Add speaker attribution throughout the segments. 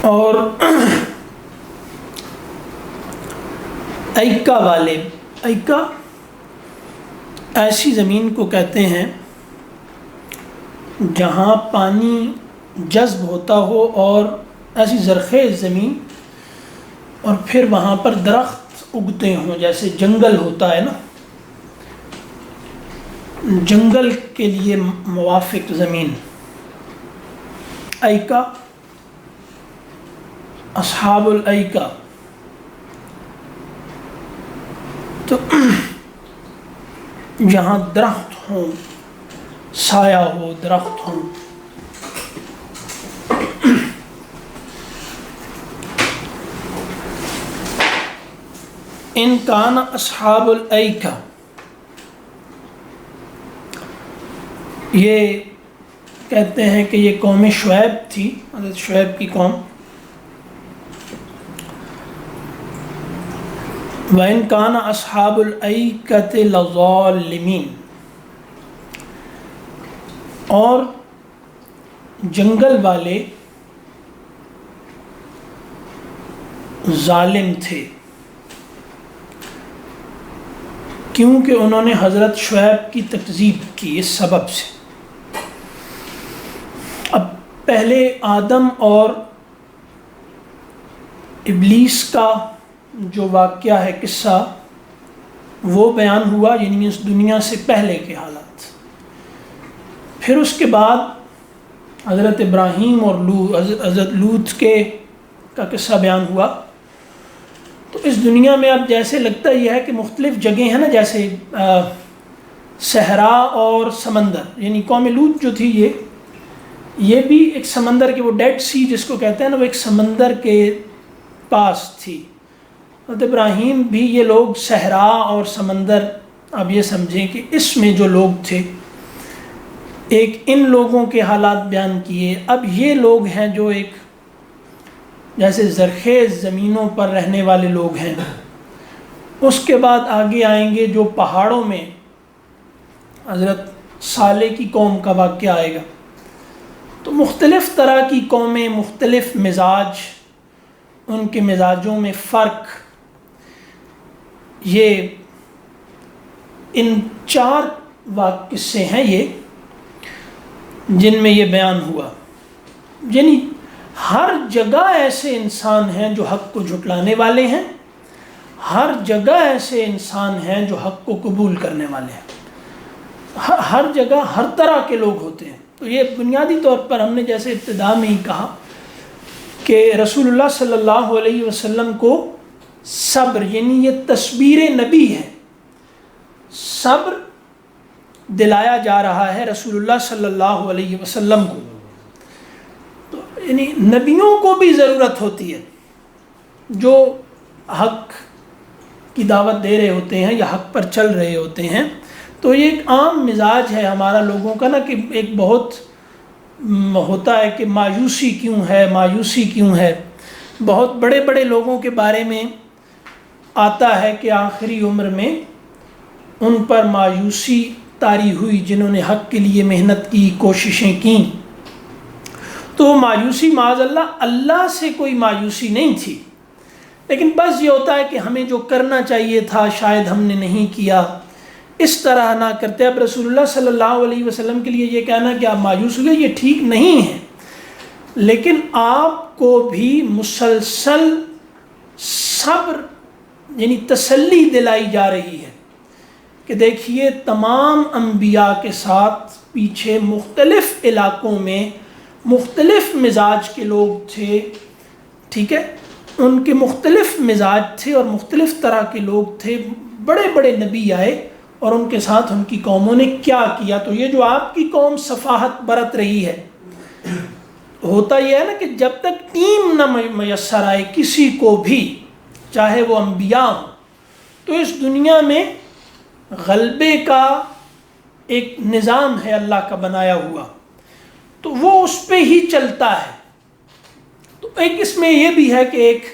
Speaker 1: اور ایکا والے، ایکا ایسی زمین کو کہتے ہیں جہاں پانی جذب ہوتا ہو اور ایسی زرخیز زمین، اور پھر وہاں پر درخت اگتے ہوں، جیسے جنگل ہوتا ہے نا، جنگل کے لیے موافق زمین۔ ایکا، اصحاب الایکا، تو جہاں درخت ہوں، سایہ ہو، درخت ہوں۔ ان کان اصحاب الایکا، یہ کہتے ہیں کہ یہ قوم شعیب تھی، حضرت شعیب کی قوم۔ وَإِن كَانَ أَصْحَابُ الْأَيْكَةِ لَظَالِمِينَ، اور جنگل والے ظالم تھے، کیونکہ انہوں نے حضرت شعیب کی تکذیب کی اس سبب سے۔ اب پہلے آدم اور ابلیس کا جو واقعہ ہے، قصہ، وہ بیان ہوا، یعنی اس دنیا سے پہلے کے حالات۔ پھر اس کے بعد حضرت ابراہیم اور حضرت لوط کا قصہ بیان ہوا۔ تو اس دنیا میں اب جیسے لگتا یہ ہے کہ مختلف جگہیں ہیں نا، جیسے صحرا اور سمندر، یعنی قوم لوط جو تھی یہ بھی ایک سمندر کے، وہ ڈیڈ سی جس کو کہتے ہیں نا، وہ ایک سمندر کے پاس تھی۔ حضرت ابراہیم بھی، یہ لوگ صحرا اور سمندر، اب یہ سمجھیں کہ اس میں جو لوگ تھے، ایک ان لوگوں کے حالات بیان کیے۔ اب یہ لوگ ہیں جو ایک جیسے زرخیز زمینوں پر رہنے والے لوگ ہیں۔ اس کے بعد آگے آئیں گے جو پہاڑوں میں، حضرت صالح کی قوم کا واقعہ آئے گا۔ تو مختلف طرح کی قومیں، مختلف مزاج، ان کے مزاجوں میں فرق، یہ ان 4 قصے ہیں یہ جن میں یہ بیان ہوا۔ یعنی ہر جگہ ایسے انسان ہیں جو حق کو جھٹلانے والے ہیں، ہر جگہ ایسے انسان ہیں جو حق کو قبول کرنے والے ہیں، ہر جگہ ہر طرح کے لوگ ہوتے ہیں۔ تو یہ بنیادی طور پر ہم نے جیسے ابتدا میں ہی کہا کہ رسول اللہ صلی اللہ علیہ وسلم کو صبر، یعنی یہ تصویر نبی ہے، صبر دلایا جا رہا ہے رسول اللہ صلی اللہ علیہ وسلم کو۔ تو یعنی نبیوں کو بھی ضرورت ہوتی ہے جو حق کی دعوت دے رہے ہوتے ہیں یا حق پر چل رہے ہوتے ہیں۔ تو یہ ایک عام مزاج ہے ہمارا لوگوں کا نا، کہ ایک بہت ہوتا ہے کہ مایوسی کیوں ہے، مایوسی کیوں ہے۔ بہت بڑے بڑے لوگوں کے بارے میں آتا ہے کہ آخری عمر میں ان پر مایوسی طاری ہوئی، جنہوں نے حق کے لیے محنت کی، کوششیں کیں۔ تو مایوسی معاذ اللہ سے کوئی مایوسی نہیں تھی، لیکن بس یہ ہوتا ہے کہ ہمیں جو کرنا چاہیے تھا شاید ہم نے نہیں کیا، اس طرح نہ کرتے۔ اب رسول اللہ صلی اللہ علیہ وسلم کے لیے یہ کہنا کہ آپ مایوس ہوئے، یہ ٹھیک نہیں ہے، لیکن آپ کو بھی مسلسل صبر، یعنی تسلی دلائی جا رہی ہے کہ دیکھیے تمام انبیاء کے ساتھ پیچھے مختلف علاقوں میں مختلف مزاج کے لوگ تھے، ٹھیک ہے، ان کے مختلف مزاج تھے اور مختلف طرح کے لوگ تھے۔ بڑے بڑے نبی آئے اور ان کے ساتھ ان کی قوموں نے کیا کیا۔ تو یہ جو آپ کی قوم صفاحت برت رہی ہے، ہوتا یہ ہے نا کہ جب تک ٹیم نہ میسر آئے کسی کو بھی، چاہے وہ انبیاء ہوں، تو اس دنیا میں غلبے کا ایک نظام ہے اللہ کا بنایا ہوا، تو وہ اس پہ ہی چلتا ہے۔ تو ایک اس میں یہ بھی ہے کہ ایک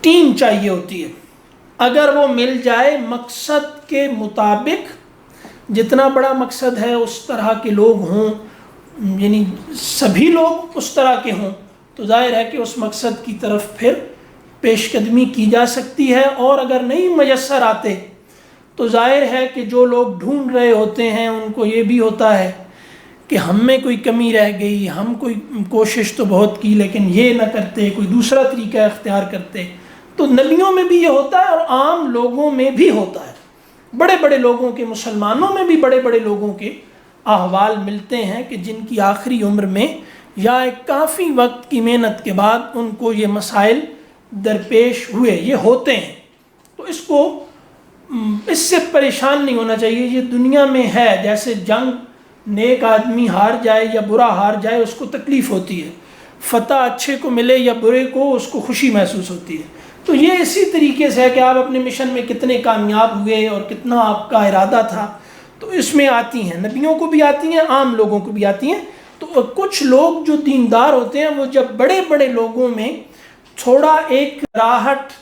Speaker 1: ٹیم چاہیے ہوتی ہے، اگر وہ مل جائے مقصد کے مطابق، جتنا بڑا مقصد ہے اس طرح کے لوگ ہوں، یعنی سبھی لوگ اس طرح کے ہوں تو ظاہر ہے کہ اس مقصد کی طرف پھر پیش قدمی کی جا سکتی ہے، اور اگر نہیں میسر آتے تو ظاہر ہے کہ جو لوگ ڈھونڈ رہے ہوتے ہیں ان کو یہ بھی ہوتا ہے کہ ہم میں کوئی کمی رہ گئی، ہم کوئی کوشش تو بہت کی لیکن یہ نہ کرتے، کوئی دوسرا طریقہ اختیار کرتے. تو نبیوں میں بھی یہ ہوتا ہے اور عام لوگوں میں بھی ہوتا ہے. بڑے بڑے لوگوں کے، مسلمانوں میں بھی بڑے بڑے لوگوں کے احوال ملتے ہیں کہ جن کی آخری عمر میں یا ایک کافی وقت کی محنت کے بعد ان کو یہ مسائل درپیش ہوئے، یہ ہوتے ہیں. تو اس سے پریشان نہیں ہونا چاہیے، یہ دنیا میں ہے. جیسے جنگ، نیک آدمی ہار جائے یا برا ہار جائے اس کو تکلیف ہوتی ہے، فتح اچھے کو ملے یا برے کو اس کو خوشی محسوس ہوتی ہے. تو یہ اسی طریقے سے ہے کہ آپ اپنے مشن میں کتنے کامیاب ہوئے اور کتنا آپ کا ارادہ تھا، تو اس میں آتی ہیں، نبیوں کو بھی آتی ہیں، عام لوگوں کو بھی آتی ہیں. تو کچھ لوگ جو دیندار ہوتے ہیں وہ جب بڑے بڑے لوگوں میں تھوڑا ایک راہٹ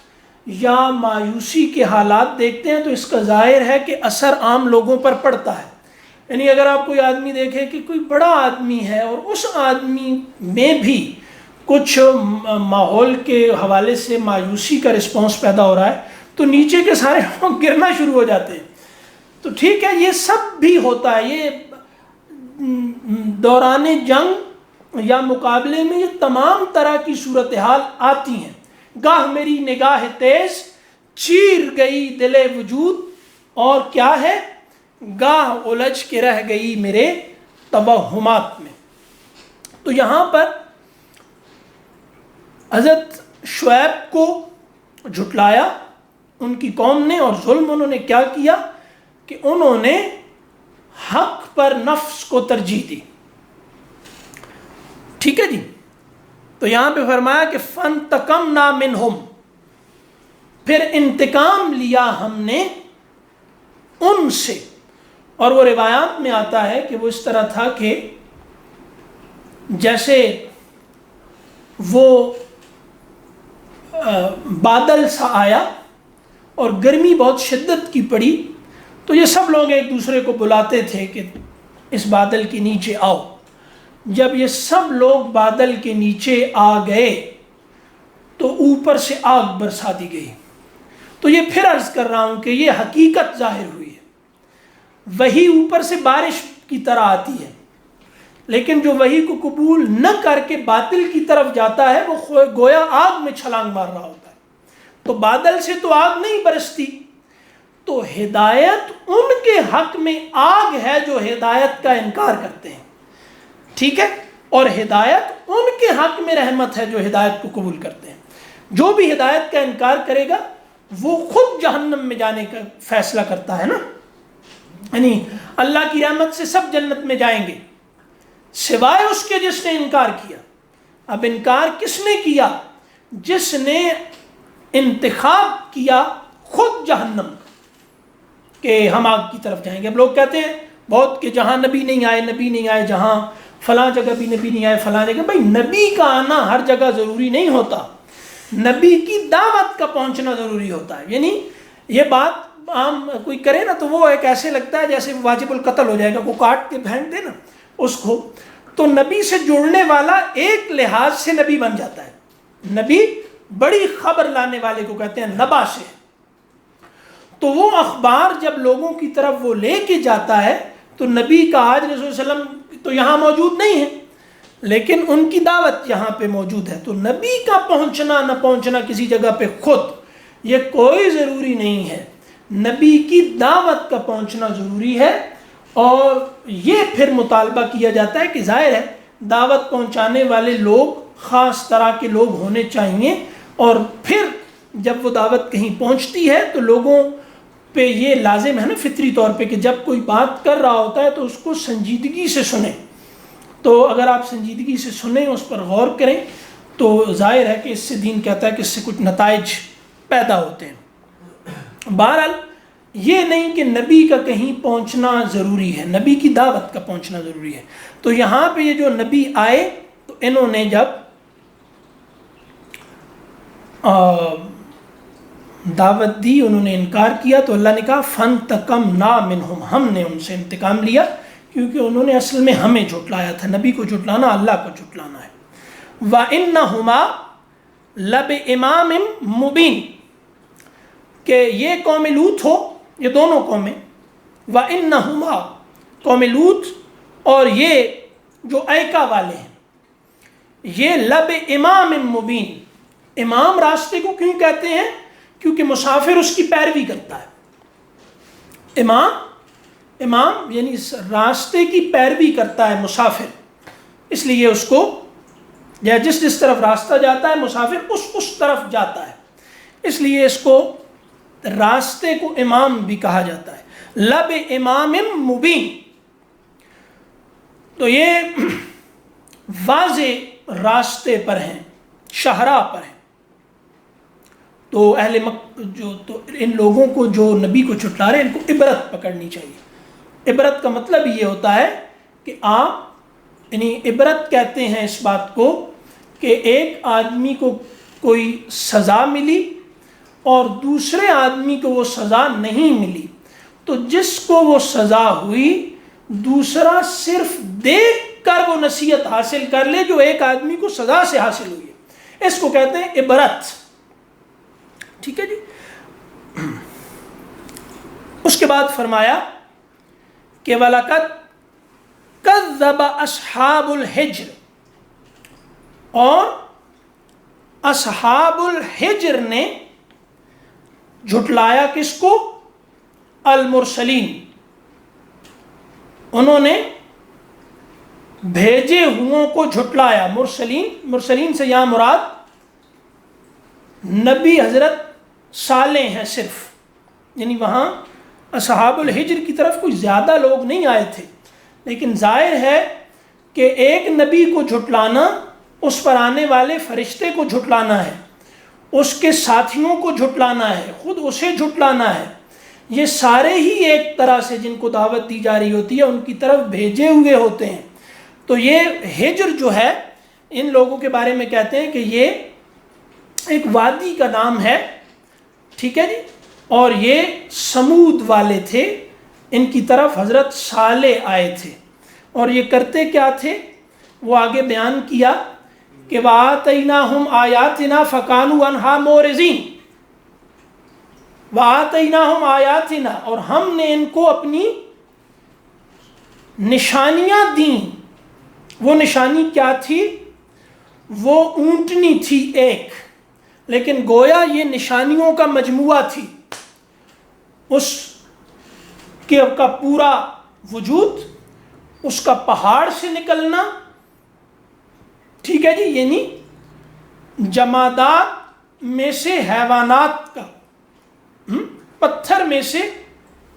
Speaker 1: یا مایوسی کے حالات دیکھتے ہیں تو اس کا ظاہر ہے کہ اثر عام لوگوں پر پڑتا ہے. یعنی اگر آپ کوئی آدمی دیکھیں کہ کوئی بڑا آدمی ہے اور اس آدمی میں بھی کچھ ماحول کے حوالے سے مایوسی کا رسپانس پیدا ہو رہا ہے تو نیچے کے سارے لوگ گرنا شروع ہو جاتے ہیں. تو ٹھیک ہے، یہ سب بھی ہوتا ہے، یہ دوران جنگ یا مقابلے میں یہ تمام طرح کی صورتحال آتی ہیں. گاہ میری نگاہ تیز چیر گئی دل وجود، اور کیا ہے، گاہ الجھ کے رہ گئی میرے توہمات میں. تو یہاں پر حضرت شعیب کو جھٹلایا ان کی قوم نے، اور ظلم انہوں نے کیا کیا کہ انہوں نے حق پر نفس کو ترجیح دی. ٹھیک ہے جی. تو یہاں پہ فرمایا کہ فانتقمنا منہم، پھر انتقام لیا ہم نے ان سے. اور وہ روایات میں آتا ہے کہ وہ اس طرح تھا کہ جیسے وہ بادل سا آیا اور گرمی بہت شدت کی پڑی تو یہ سب لوگ ایک دوسرے کو بلاتے تھے کہ اس بادل کے نیچے آؤ. جب یہ سب لوگ بادل کے نیچے آ گئے تو اوپر سے آگ برسا دی گئی. تو یہ پھر عرض کر رہا ہوں کہ یہ حقیقت ظاہر ہوئی ہے. وہی اوپر سے بارش کی طرح آتی ہے، لیکن جو وہی کو قبول نہ کر کے باطل کی طرف جاتا ہے وہ گویا آگ میں چھلانگ مار رہا ہوتا ہے. تو بادل سے تو آگ نہیں برستی. تو ہدایت ان کے حق میں آگ ہے جو ہدایت کا انکار کرتے ہیں. ٹھیک ہے. اور ہدایت ان کے حق میں رحمت ہے جو ہدایت کو قبول کرتے ہیں. جو بھی ہدایت کا انکار کرے گا وہ خود جہنم میں جانے کا فیصلہ کرتا ہے نا. یعنی اللہ کی رحمت سے سب جنت میں جائیں گے سوائے اس کے جس نے انکار کیا. اب انکار کس نے کیا؟ جس نے انتخاب کیا خود جہنم کہ ہم آگ کی طرف جائیں گے. اب لوگ کہتے ہیں بہت کہ جہاں نبی نہیں آئے، جہاں فلاں جگہ بھی نبی نہیں آئے فلاں جگہ. بھائی نبی کا آنا ہر جگہ ضروری نہیں ہوتا، نبی کی دعوت کا پہنچنا ضروری ہوتا ہے. یعنی یہ بات عام کوئی کرے نا تو وہ ایک ایسے لگتا ہے جیسے واجب القتل ہو جائے گا، وہ کاٹ کے پھینک دے نا اس کو. تو نبی سے جڑنے والا ایک لحاظ سے نبی بن جاتا ہے. نبی بڑی خبر لانے والے کو کہتے ہیں، نبا سے. تو وہ اخبار جب لوگوں کی طرف وہ لے کے جاتا ہے تو نبی کا آج رسول اللہ علیہ وسلم تو یہاں موجود نہیں ہے لیکن ان کی دعوت یہاں پہ موجود ہے. تو نبی کا پہنچنا نہ پہنچنا کسی جگہ پہ خود یہ کوئی ضروری نہیں ہے. نبی کی دعوت کا پہنچنا ضروری ہے. اور یہ پھر مطالبہ کیا جاتا ہے کہ ظاہر ہے دعوت پہنچانے والے لوگ خاص طرح کے لوگ ہونے چاہیے. اور پھر جب وہ دعوت کہیں پہنچتی ہے تو لوگوں پہ یہ لازم ہے نا فطری طور پہ کہ جب کوئی بات کر رہا ہوتا ہے تو اس کو سنجیدگی سے سنیں. تو اگر آپ سنجیدگی سے سنیں، اس پر غور کریں تو ظاہر ہے کہ اس سے دین کہتا ہے کہ اس سے کچھ نتائج پیدا ہوتے ہیں. بہرحال یہ نہیں کہ نبی کا کہیں پہنچنا ضروری ہے، نبی کی دعوت کا پہنچنا ضروری ہے. تو یہاں پہ یہ جو نبی آئے تو انہوں نے جب دعوت دی انہوں نے انکار کیا تو اللہ نے کہا فانتقمنا منہم، ہم نے ان سے انتقام لیا. کیونکہ انہوں نے اصل میں ہمیں جھٹلایا تھا. نبی کو جھٹلانا اللہ کو جھٹلانا ہے. وَإِنَّهُمَا لَبِإِمَامٍ مُبِينٍ کہ یہ قوم لوط ہو، یہ دونوں قومیں، وَإِنَّهُمَا قوم لوط اور یہ جو ایکا والے ہیں، یہ لَبِإِمَامٍ مُبِينٍ. امام راستے کو کیوں کہتے ہیں؟ کیونکہ مسافر اس کی پیروی کرتا ہے. امام یعنی اس راستے کی پیروی کرتا ہے مسافر، اس لیے اس کو یا جس طرف راستہ جاتا ہے مسافر اس طرف جاتا ہے، اس لیے اس کو راستے کو امام بھی کہا جاتا ہے. لب امام مبین، تو یہ واضح راستے پر ہیں، شاہراہ پر ہیں. تو تو ان لوگوں کو جو نبی کو جھٹلا رہے ہیں، ان کو عبرت پکڑنی چاہیے. عبرت کا مطلب یہ ہوتا ہے کہ آپ یعنی عبرت کہتے ہیں اس بات کو کہ ایک آدمی کو کوئی سزا ملی اور دوسرے آدمی کو وہ سزا نہیں ملی، تو جس کو وہ سزا ہوئی دوسرا صرف دیکھ کر وہ نصیحت حاصل کر لے جو ایک آدمی کو سزا سے حاصل ہوئی ہے، اس کو کہتے ہیں عبرت. ٹھیک ہے جی. اس کے بعد فرمایا کہ وَلَقَدْ كَذَّبَ أَصْحَابُ الْحِجْرِ، اور اصحاب الحجر نے جھٹلایا کس کو؟ المرسلین. انہوں نے بھیجے ہوں کو جھٹلایا. مرسلین سے یہاں مراد نبی حضرت صالح ہیں صرف، یعنی وہاں اصحاب الحجر کی طرف کوئی زیادہ لوگ نہیں آئے تھے. لیکن ظاہر ہے کہ ایک نبی کو جھٹلانا اس پر آنے والے فرشتے کو جھٹلانا ہے، اس کے ساتھیوں کو جھٹلانا ہے، خود اسے جھٹلانا ہے. یہ سارے ہی ایک طرح سے جن کو دعوت دی جا رہی ہوتی ہے ان کی طرف بھیجے ہوئے ہوتے ہیں. تو یہ ہجر جو ہے ان لوگوں کے بارے میں کہتے ہیں کہ یہ ایک وادی کا نام ہے. ٹھیک ہے جی. اور یہ سمود والے تھے، ان کی طرف حضرت صالح آئے تھے. اور یہ کرتے کیا تھے وہ آگے بیان کیا کہ وَآتَيْنَاهُمْ آيَاتِنَا فَكَانُوا عَنْهَا مُعْرِضِينَ. وَآتَيْنَاهُمْ آيَاتِنَا، اور ہم نے ان کو اپنی نشانیاں دیں. وہ نشانی کیا تھی؟ وہ اونٹنی تھی ایک، لیکن گویا یہ نشانیوں کا مجموعہ تھی. اس کا پورا وجود، اس کا پہاڑ سے نکلنا، ٹھیک ہے جی، یعنی جمادات میں سے حیوانات کا، پتھر میں سے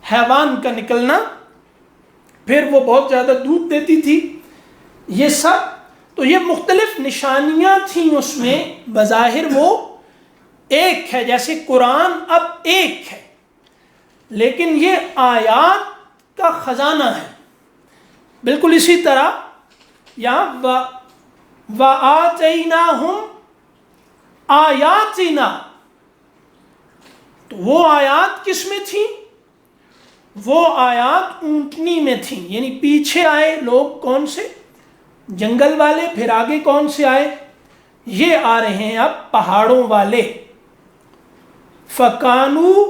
Speaker 1: حیوان کا نکلنا، پھر وہ بہت زیادہ دودھ دیتی تھی. یہ سب تو یہ مختلف نشانیاں تھیں اس میں. بظاہر وہ ایک ہے، جیسے قرآن اب ایک ہے، لیکن یہ آیات کا خزانہ ہے. بالکل اسی طرح یہاں وَآتَيْنَاهُمْ آیاتنا، تو وہ آیات کس میں تھیں؟ وہ آیات اونٹنی میں تھیں. یعنی پیچھے آئے لوگ کون سے؟ جنگل والے. پھر آگے کون سے آئے؟ یہ آ رہے ہیں اب پہاڑوں والے. فَكَانُوا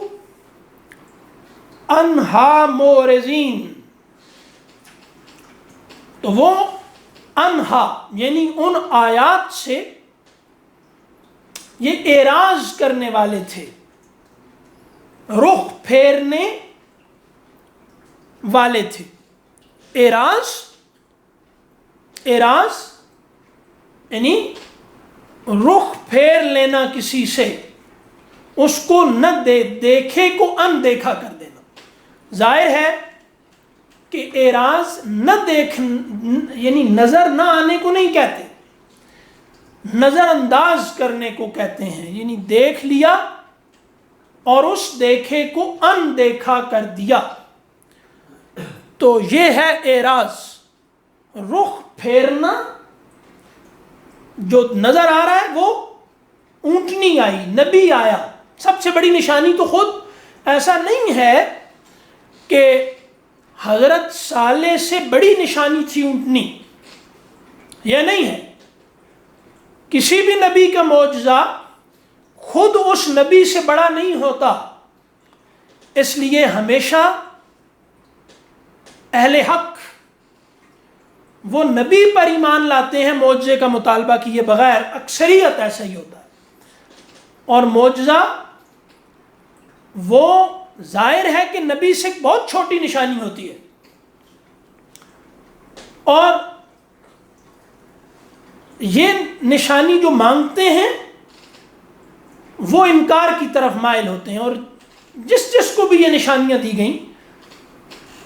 Speaker 1: عَنْهَا مُعْرِضِينَ، تو وہ انہا یعنی ان آیات سے یہ اعراض کرنے والے تھے، رخ پھیرنے والے تھے. اعراض یعنی رخ پھیر لینا کسی سے، اس کو نہ دیکھے کو اندیکھا کر دینا. ظاہر ہے کہ اعراض نہ یعنی نظر نہ آنے کو نہیں کہتے، نظر انداز کرنے کو کہتے ہیں. یعنی دیکھ لیا اور اس دیکھے کو اندیکھا کر دیا، تو یہ ہے اعراض. رخ پھیرنا، جو نظر آ رہا ہے وہ اونٹنی آئی، نبی آیا. سب سے بڑی نشانی تو خود ایسا نہیں ہے کہ حضرت صالح سے بڑی نشانی تھی اونٹنی، یہ نہیں ہے۔ کسی بھی نبی کا معجزہ خود اس نبی سے بڑا نہیں ہوتا، اس لیے ہمیشہ اہل حق وہ نبی پر ایمان لاتے ہیں معجزے کا مطالبہ کیے بغیر، اکثریت ایسا ہی ہوتا ہے۔ اور معجزہ وہ ظاہر ہے کہ نبی سے ایک بہت چھوٹی نشانی ہوتی ہے، اور یہ نشانی جو مانگتے ہیں وہ انکار کی طرف مائل ہوتے ہیں۔ اور جس جس کو بھی یہ نشانیاں دی گئیں،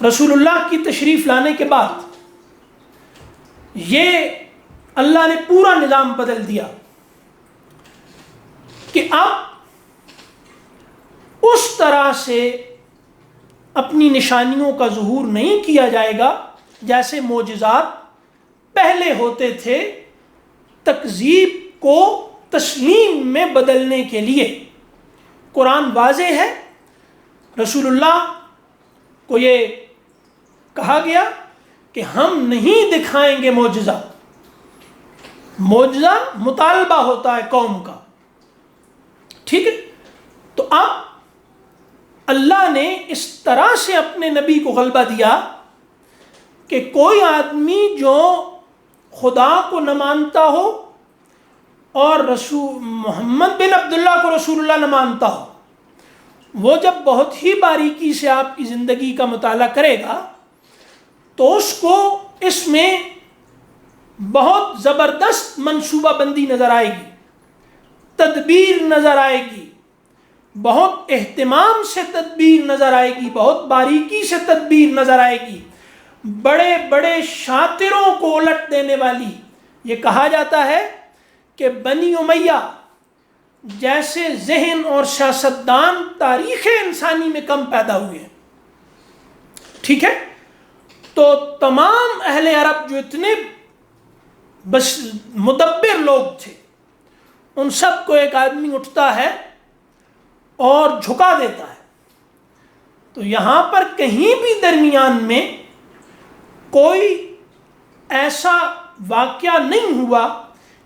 Speaker 1: رسول اللہ کی تشریف لانے کے بعد یہ اللہ نے پورا نظام بدل دیا کہ اب اس طرح سے اپنی نشانیوں کا ظہور نہیں کیا جائے گا جیسے معجزات پہلے ہوتے تھے، تکذیب کو تسلیم میں بدلنے کے لیے۔ قرآن واضح ہے، رسول اللہ کو یہ کہا گیا کہ ہم نہیں دکھائیں گے معجزہ۔ معجزہ مطالبہ ہوتا ہے قوم کا، ٹھیک ہے؟ تو اب اللہ نے اس طرح سے اپنے نبی کو غلبہ دیا کہ کوئی آدمی جو خدا کو نہ مانتا ہو اور رسول محمد بن عبداللہ کو رسول اللہ نہ مانتا ہو، وہ جب بہت ہی باریکی سے آپ کی زندگی کا مطالعہ کرے گا تو اس کو اس میں بہت زبردست منصوبہ بندی نظر آئے گی، تدبیر نظر آئے گی، بہت اہتمام سے تدبیر نظر آئے گی، بہت باریکی سے تدبیر نظر آئے گی، بڑے بڑے شاطروں کو الٹ دینے والی۔ یہ کہا جاتا ہے کہ بنی امیہ جیسے ذہن اور سیاستدان تاریخ انسانی میں کم پیدا ہوئے ہیں، ٹھیک ہے؟ تو تمام اہل عرب جو اتنے بس مدبر لوگ تھے، ان سب کو ایک آدمی اٹھتا ہے اور جھکا دیتا ہے۔ تو یہاں پر کہیں بھی درمیان میں کوئی ایسا واقعہ نہیں ہوا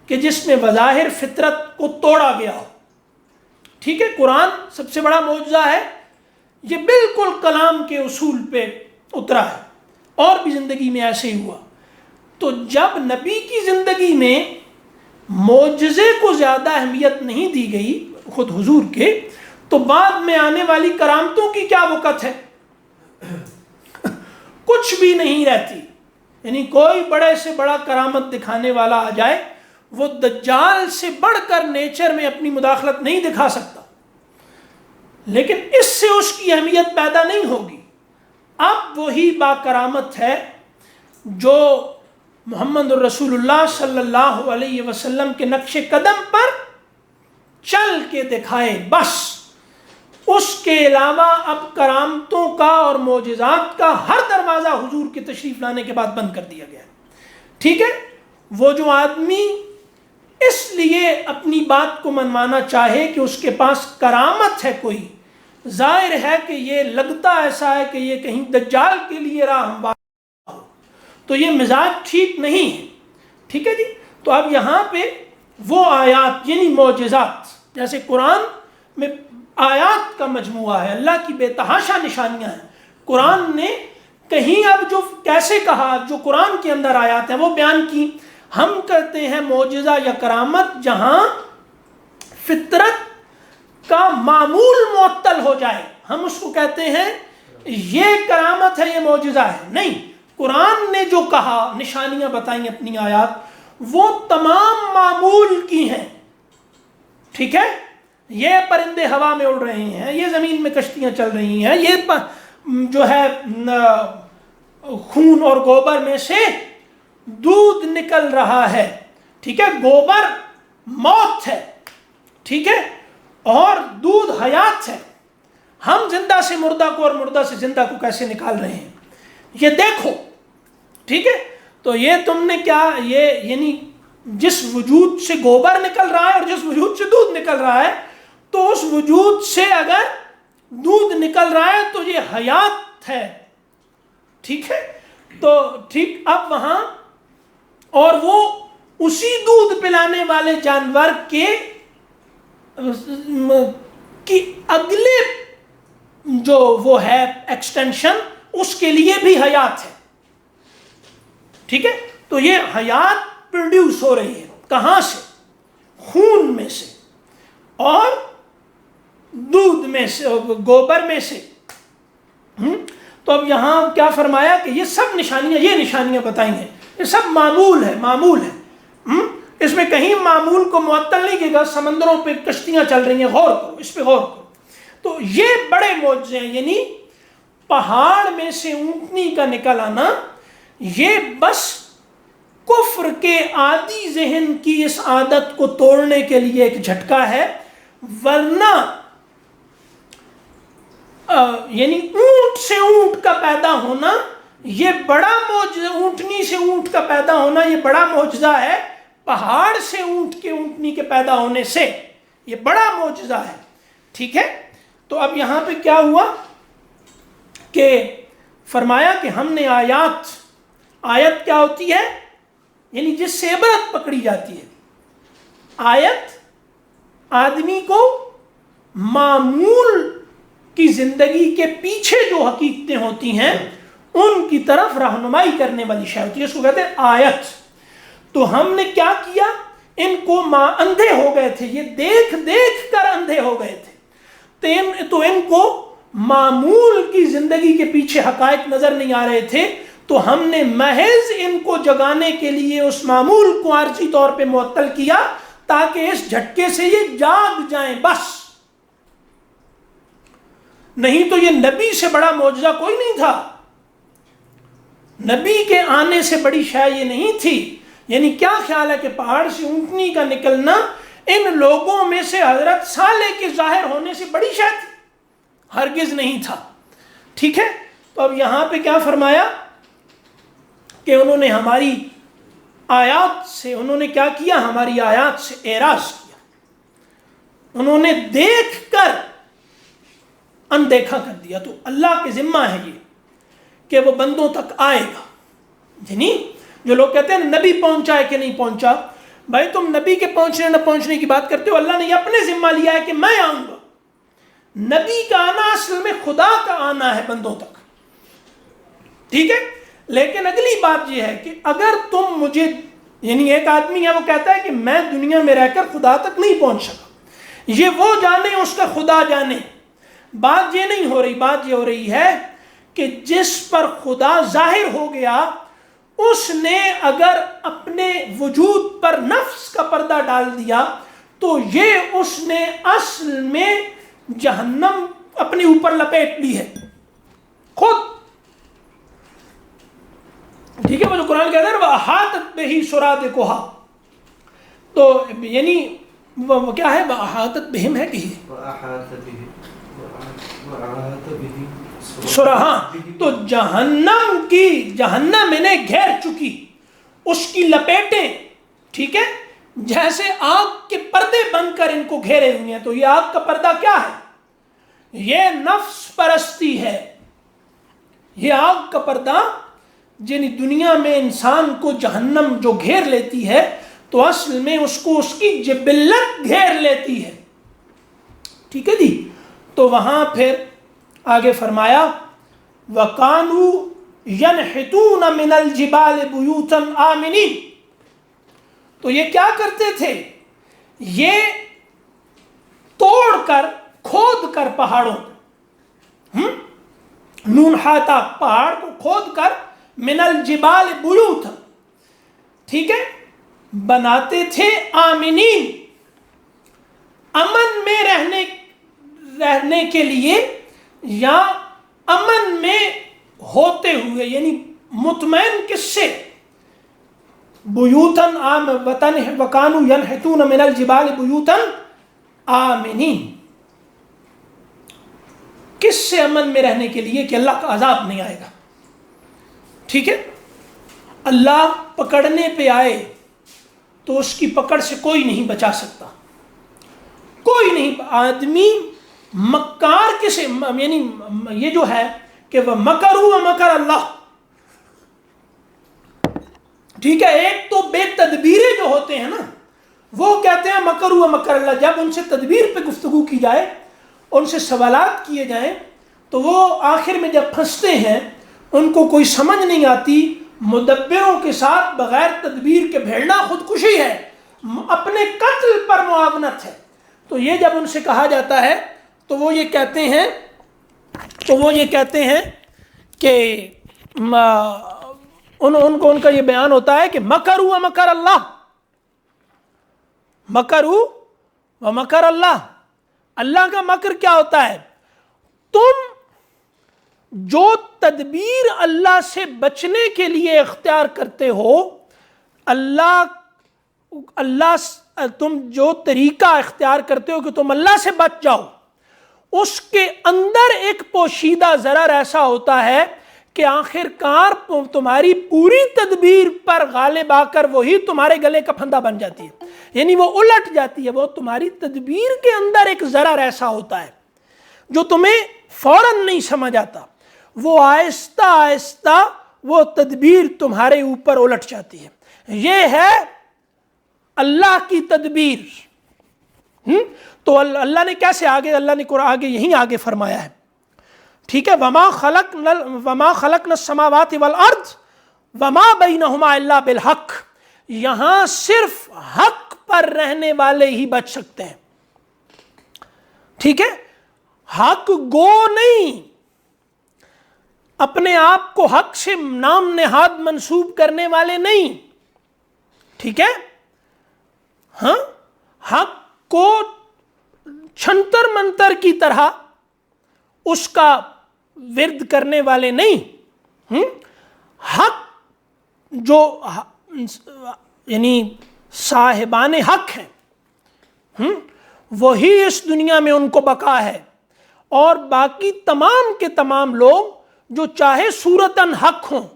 Speaker 1: کہ جس میں بظاہر فطرت کو توڑا گیا ہو، ٹھیک ہے؟ قرآن سب سے بڑا معجزہ ہے، یہ بالکل کلام کے اصول پہ اترا ہے، اور بھی زندگی میں ایسے ہی ہوا۔ تو جب نبی کی زندگی میں معجزے کو زیادہ اہمیت نہیں دی گئی خود حضور کے، تو بعد میں آنے والی کرامتوں کی کیا وقت ہے؟ کچھ بھی نہیں رہتی۔ یعنی کوئی بڑے سے بڑا کرامت دکھانے والا آ جائے، وہ دجال سے بڑھ کر نیچر میں اپنی مداخلت نہیں دکھا سکتا، لیکن اس سے اس کی اہمیت پیدا نہیں ہوگی۔ اب وہی با کرامت ہے جو محمد الرسول اللہ صلی اللہ علیہ وسلم کے نقش قدم پر چل کے دکھائے، بس اس کے علاوہ اب کرامتوں کا اور معجزات کا ہر دروازہ حضور کے تشریف لانے کے بعد بند کر دیا گیا، ٹھیک ہے؟ وہ جو آدمی اس لیے اپنی بات کو منوانا چاہے کہ اس کے پاس کرامت ہے کوئی، ظاہر ہے کہ یہ لگتا ایسا ہے کہ یہ کہیں دجال کے لیے راہ ہموار ہو، تو یہ مزاج ٹھیک نہیں ہے، ٹھیک ہے جی؟ تو اب یہاں پہ وہ آیات یعنی معجزات، جیسے قرآن میں آیات کا مجموعہ ہے، اللہ کی بے تحاشا نشانیاں ہیں، قرآن نے کہیں اب جو کیسے کہا، جو قرآن کے اندر آیات ہیں وہ بیان کی۔ ہم کہتے ہیں معجزہ یا کرامت جہاں فطرت کا معمول معطل ہو جائے، ہم اس کو کہتے ہیں یہ کرامت ہے، یہ معجزہ ہے۔ نہیں، قرآن نے جو کہا، نشانیاں بتائیں اپنی آیات، وہ تمام معمول کی ہیں، ٹھیک ہے؟ یہ پرندے ہوا میں اڑ رہے ہیں، یہ زمین میں کشتیاں چل رہی ہیں، یہ جو ہے خون اور گوبر میں سے دودھ نکل رہا ہے، ٹھیک ہے؟ گوبر موت ہے، ٹھیک ہے؟ اور دودھ حیات ہے۔ ہم زندہ سے مردہ کو اور مردہ سے زندہ کو کیسے نکال رہے ہیں، یہ دیکھو، ٹھیک ہے؟ تو یہ تم نے کیا، یہ یعنی جس وجود سے گوبر نکل رہا ہے اور جس وجود سے دودھ نکل رہا ہے، تو اس وجود سے اگر دودھ نکل رہا ہے تو یہ حیات ہے، ٹھیک ہے، تو ٹھیک اب وہاں اور وہ اسی دودھ پلانے والے جانور کے کی اگلے جو وہ ہے ایکسٹینشن، اس کے لیے بھی حیات ہے. ٹھیک ہے، تو یہ حیات پروڈیوس ہو رہی ہے کہاں سے؟ خون میں سے اور دودھ میں سے، گوبر میں سے. تو اب یہاں کیا فرمایا کہ یہ سب نشانیاں، یہ نشانیاں بتائی ہیں، یہ سب معمول ہے، معمول ہے. اس میں کہیں معمول کو معطل نہیں کیے گا. سمندروں پہ کشتیاں چل رہی ہیں، غور کرو اس پہ، غور کرو. تو یہ بڑے معجزے ہیں، یعنی پہاڑ میں سے اونٹنی کا نکل آنا، یہ بس کفر کے عادی ذہن کی اس عادت کو توڑنے کے لیے ایک جھٹکا ہے. ورنہ یعنی اونٹ سے اونٹ کا پیدا ہونا یہ بڑا معجزہ، اونٹنی سے اونٹ کا پیدا ہونا یہ بڑا معجزہ ہے. پہاڑ سے اونٹ کے اونٹنی کے پیدا ہونے سے یہ بڑا معجزہ ہے. ٹھیک ہے، تو اب یہاں پہ کیا ہوا کہ فرمایا کہ ہم نے آیت کیا ہوتی ہے؟ یعنی جس سے عبرت پکڑی جاتی ہے. آیت آدمی کو معمول کی زندگی کے پیچھے جو حقیقتیں ہوتی ہیں ان کی طرف رہنمائی کرنے والی شے ہوتی ہے، اس کو کہتے ہیں آیت. تو ہم نے کیا کیا؟ ان کو اندھے ہو گئے تھے، یہ دیکھ دیکھ کر اندھے ہو گئے تھے، تو ان کو معمول کی زندگی کے پیچھے حقائق نظر نہیں آ رہے تھے. تو ہم نے محض ان کو جگانے کے لیے اس معمول کو عارضی طور پہ معطل کیا تاکہ اس جھٹکے سے یہ جاگ جائیں بس. نہیں تو یہ نبی سے بڑا معجزہ کوئی نہیں تھا، نبی کے آنے سے بڑی شے یہ نہیں تھی. یعنی کیا خیال ہے کہ پہاڑ سے اونٹنی کا نکلنا ان لوگوں میں سے حضرت صالح کے ظاہر ہونے سے بڑی شے تھی؟ ہرگز نہیں تھا. ٹھیک ہے، تو اب یہاں پہ کیا فرمایا کہ انہوں نے ہماری آیات سے، انہوں نے کیا کیا؟ ہماری آیات سے اعراض کیا. انہوں نے دیکھ کر اندیکھا کر دیا. تو اللہ کے ذمہ ہے یہ کہ وہ بندوں تک آئے گا. یعنی جو لوگ کہتے ہیں نبی پہنچا ہے کہ نہیں پہنچا، بھائی تم نبی کے پہنچنے نہ پہنچنے کی بات کرتے ہو. اللہ نے یہ اپنے ذمہ لیا ہے کہ میں آؤں گا. نبی کا آنا اصل میں خدا کا آنا ہے بندوں تک. ٹھیک ہے، لیکن اگلی بات یہ ہے کہ اگر تم مجھے، یعنی ایک آدمی ہے وہ کہتا ہے کہ میں دنیا میں رہ کر خدا تک نہیں پہنچ سکا، یہ وہ جانے اس کا خدا جانے. بات یہ نہیں ہو رہی، بات یہ ہو رہی ہے کہ جس پر خدا ظاہر ہو گیا اس نے اگر اپنے وجود پر نفس کا پردہ ڈال دیا تو یہ اس نے اصل میں جہنم اپنے اوپر لپیٹ لی ہے خود. ٹھیک ہے، وہ جو قرآن کہتا ہے وَأَحَاطَتْ بِهِ سُرَادِقُهَا، تو یعنی وہ کیا ہے؟ وَأَحَاطَتْ بِهِمْ ہے کہ تو جہنم انہیں گھیر چکی، اس کی لپیٹیں، ٹھیک ہے، جیسے آگ کے پردے بن کر ان کو گھیرے ہوئے ہیں. تو یہ آگ کا پردہ کیا ہے؟ یہ نفس پرستی ہے. یہ آگ کا پردہ یعنی دنیا میں انسان کو جہنم جو گھیر لیتی ہے تو اصل میں اس کو اس کی جبلت گھیر لیتی ہے. ٹھیک ہے جی. تو وہاں پھر آگے فرمایا وَقَانُوا يَنْحِتُونَ مِنَ الْجِبَالِ بُيُوتًا آمِنِينَ. تو یہ کیا کرتے تھے؟ یہ توڑ کر، کھود کر پہاڑوں نونحاتا، پہاڑ کو کھود کر، من الجبال بیوتا، ٹھیک ہے، بناتے تھے آمنین، امن میں رہنے کے لیے یا امن میں ہوتے ہوئے، یعنی مطمئن کس سے؟ بیوتن وطن وکانو ینحتون من الجبال بیوتن آمنین. کس سے امن میں رہنے کے لیے؟ کہ اللہ کا عذاب نہیں آئے گا. ٹھیک ہے، اللہ پکڑنے پہ آئے تو اس کی پکڑ سے کوئی نہیں بچا سکتا، کوئی نہیں. آدمی مکار کسے، یعنی یہ جو ہے کہ وہ مکروا مکر اللہ، ٹھیک ہے. ایک تو بے تدبیرے جو ہوتے ہیں نا وہ کہتے ہیں مکر ہوا مکر اللہ. جب ان سے تدبیر پہ گفتگو کی جائے، ان سے سوالات کیے جائیں، تو وہ آخر میں جب پھنستے ہیں ان کو کوئی سمجھ نہیں آتی. مدبروں کے ساتھ بغیر تدبیر کے بھیڑنا خودکشی ہے، اپنے قتل پر معاونت ہے. تو یہ جب ان سے کہا جاتا ہے تو وہ یہ کہتے ہیں کہ ان کا یہ بیان ہوتا ہے کہ مکر و مکر اللہ، مکر و مکر اللہ. اللہ کا مکر کیا ہوتا ہے؟ تم جو تدبیر اللہ سے بچنے کے لیے اختیار کرتے ہو، تم جو طریقہ اختیار کرتے ہو کہ تم اللہ سے بچ جاؤ، اس کے اندر ایک پوشیدہ ضرر ایسا ہوتا ہے کہ آخر کار تمہاری پوری تدبیر پر غالب آ کر وہی تمہارے گلے کا پھندا بن جاتی ہے، یعنی وہ الٹ جاتی ہے. وہ تمہاری تدبیر کے اندر ایک ضرر ایسا ہوتا ہے جو تمہیں فوراً نہیں سمجھ آتا، وہ آہستہ آہستہ وہ تدبیر تمہارے اوپر الٹ جاتی ہے. یہ ہے اللہ کی تدبیر. تو اللہ نے کیسے اللہ نے آگے یہیں آگے فرمایا ہے، ٹھیک ہے، وما خلقنا السماوات والارض وما بینہما الا بالحق. یہاں صرف حق پر رہنے والے ہی بچ سکتے ہیں. ٹھیک ہے، حق گو نہیں، اپنے آپ کو حق سے نام نہاد منسوب کرنے والے نہیں. ٹھیک ہے، ہاں، حق کو چھنتر منتر کی طرح اس کا ورد کرنے والے نہیں. حق جو یعنی صاحبان حق ہیں وہی اس دنیا میں ان کو بقا ہے، اور باقی تمام کے تمام لوگ جو چاہے صورتاً حق ہوں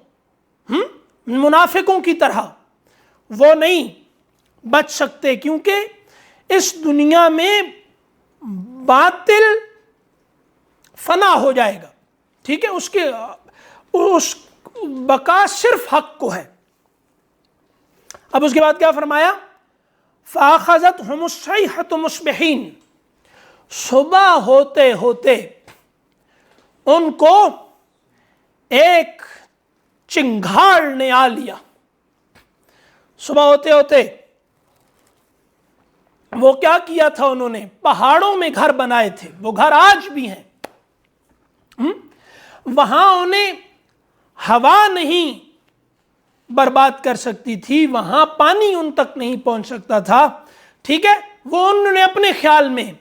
Speaker 1: منافقوں کی طرح، وہ نہیں بچ سکتے، کیونکہ اس دنیا میں باطل فنا ہو جائے گا. ٹھیک ہے، اس بقا صرف حق کو ہے. اب اس کے بعد کیا فرمایا؟ فَأَخَذَتْهُمُ الصَّيْحَةُ مُصْبِحِينَ. صبح ہوتے ہوتے ان کو ایک چنگھاڑ نے آ لیا. صبح ہوتے ہوتے وہ کیا کیا تھا؟ انہوں نے پہاڑوں میں گھر بنائے تھے، وہ گھر آج بھی ہیں. وہاں انہیں ہوا نہیں برباد کر سکتی تھی، وہاں پانی ان تک نہیں پہنچ سکتا تھا. ٹھیک ہے، وہ انہوں نے اپنے خیال میں،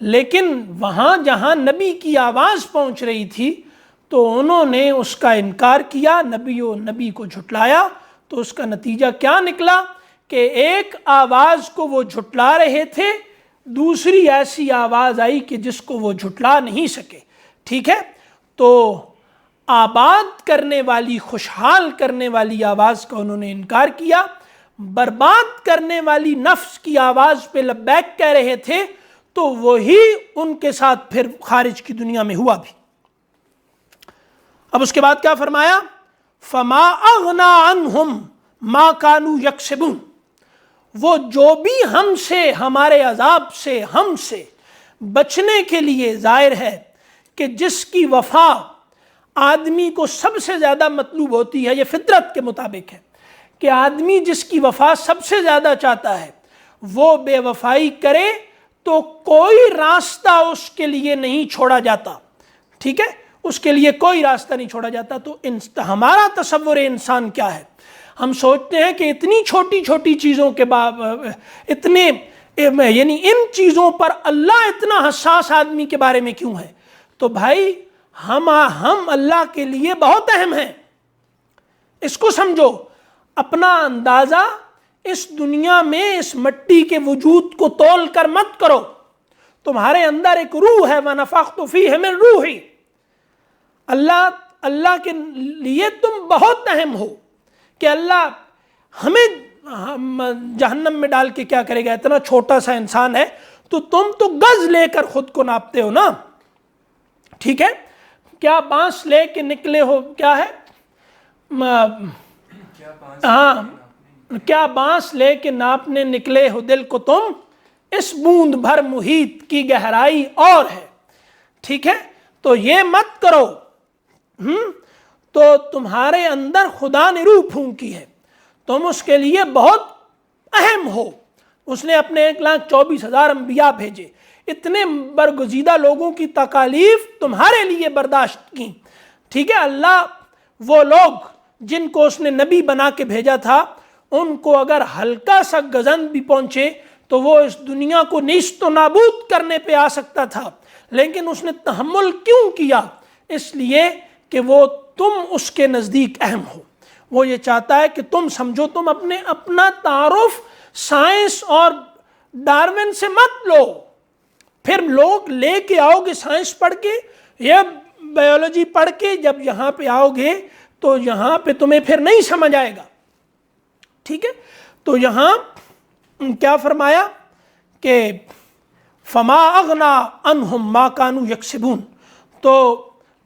Speaker 1: لیکن وہاں جہاں نبی کی آواز پہنچ رہی تھی تو انہوں نے اس کا انکار کیا، نبی کو جھٹلایا. تو اس کا نتیجہ کیا نکلا کہ ایک آواز کو وہ جھٹلا رہے تھے، دوسری ایسی آواز آئی کہ جس کو وہ جھٹلا نہیں سکے. ٹھیک ہے، تو آباد کرنے والی، خوشحال کرنے والی آواز کا انہوں نے انکار کیا، برباد کرنے والی نفس کی آواز پہ لبیک کہہ رہے تھے، تو وہی ان کے ساتھ پھر خارج کی دنیا میں ہوا بھی. اب اس کے بعد کیا فرمایا؟ فما اغنا عنہم ما کانوا یکسبون. وہ جو بھی ہم سے، ہمارے عذاب سے، ہم سے بچنے کے لیے ظاہر ہے کہ جس کی وفا آدمی کو سب سے زیادہ مطلوب ہوتی ہے، یہ فطرت کے مطابق ہے کہ آدمی جس کی وفا سب سے زیادہ چاہتا ہے وہ بے وفائی کرے تو کوئی راستہ اس کے لیے نہیں چھوڑا جاتا. ٹھیک ہے، اس کے لیے کوئی راستہ نہیں چھوڑا جاتا. تو ہمارا تصور انسان کیا ہے؟ ہم سوچتے ہیں کہ اتنی چھوٹی چھوٹی چیزوں کے یعنی ان چیزوں پر اللہ اتنا حساس آدمی کے بارے میں کیوں ہے؟ تو بھائی ہم اللہ کے لیے بہت اہم ہیں. اس کو سمجھو. اپنا اندازہ اس دنیا میں اس مٹی کے وجود کو تول کر مت کرو. تمہارے اندر ایک روح ہے، وَنَفَخْتُ فِيهِ مِن رُوحِي. اللہ کے لیے تم بہت اہم ہو کہ اللہ ہمیں جہنم میں ڈال کے کیا کرے گا؟ اتنا چھوٹا سا انسان ہے تو تم تو گز لے کر خود کو ناپتے ہو نا. ٹھیک ہے، کیا بانس لے کے نکلے ہو؟ کیا ہے؟ ہاں کیا بانس لے کے ناپنے نکلے ہو دل کو تم، اس بوند بھر محیط کی گہرائی اور ہے. ٹھیک ہے، تو یہ مت کرو. تو تمہارے اندر خدا نے روح پھونکی ہے، تم اس کے لیے بہت اہم ہو. اس نے اپنے 1,24,000 انبیاء بھیجے، اتنے برگزیدہ لوگوں کی تکالیف تمہارے لیے برداشت کی. ٹھیک ہے، اللہ وہ لوگ جن کو اس نے نبی بنا کے بھیجا تھا، ان کو اگر ہلکا سا گزند بھی پہنچے تو وہ اس دنیا کو نیست و نابود کرنے پہ آ سکتا تھا، لیکن اس نے تحمل کیوں کیا؟ اس لیے کہ وہ تم اس کے نزدیک اہم ہو. وہ یہ چاہتا ہے کہ تم سمجھو. تم اپنا تعارف سائنس اور ڈارون سے مت لو. پھر لوگ لے کے آؤ گے سائنس پڑھ کے یا بایولوجی پڑھ کے، جب یہاں پہ آؤ گے تو یہاں پہ تمہیں پھر نہیں سمجھ آئے گا. ٹھیک ہے، تو یہاں کیا فرمایا کہ فما اغنا عنہم ما کانوا یکسبون، تو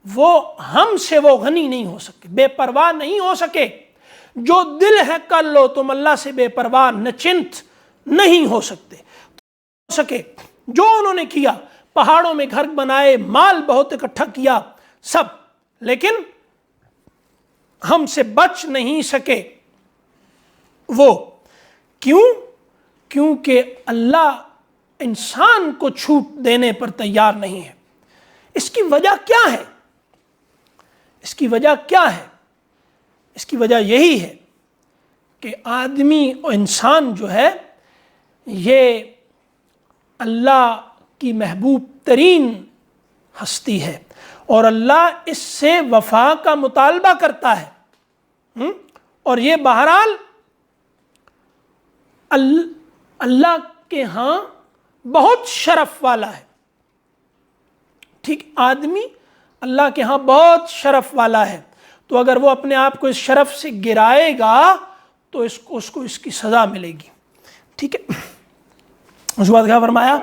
Speaker 1: وہ ہم سے وہ غنی نہیں ہو سکے، بے پرواہ نہیں ہو سکے. جو دل ہے کر لو، تم اللہ سے بے پرواہ نچنت نہیں ہو سکتے. سکے جو انہوں نے کیا، پہاڑوں میں گھر بنائے، مال بہت اکٹھا کیا، سب، لیکن ہم سے بچ نہیں سکے. وہ کیوں؟ کیونکہ اللہ انسان کو چھوٹ دینے پر تیار نہیں ہے. اس کی وجہ کیا ہے؟ اس کی وجہ کیا ہے؟ اس کی وجہ یہی ہے کہ آدمی اور انسان جو ہے یہ اللہ کی محبوب ترین ہستی ہے، اور اللہ اس سے وفا کا مطالبہ کرتا ہے. اور یہ بہرحال اللہ کے ہاں بہت شرف والا ہے. ٹھیک، آدمی اللہ کے ہاں بہت شرف والا ہے، تو اگر وہ اپنے آپ کو اس شرف سے گرائے گا تو اس کو اس کی سزا ملے گی. ٹھیک ہے، اس کے بعد کیا فرمایا؟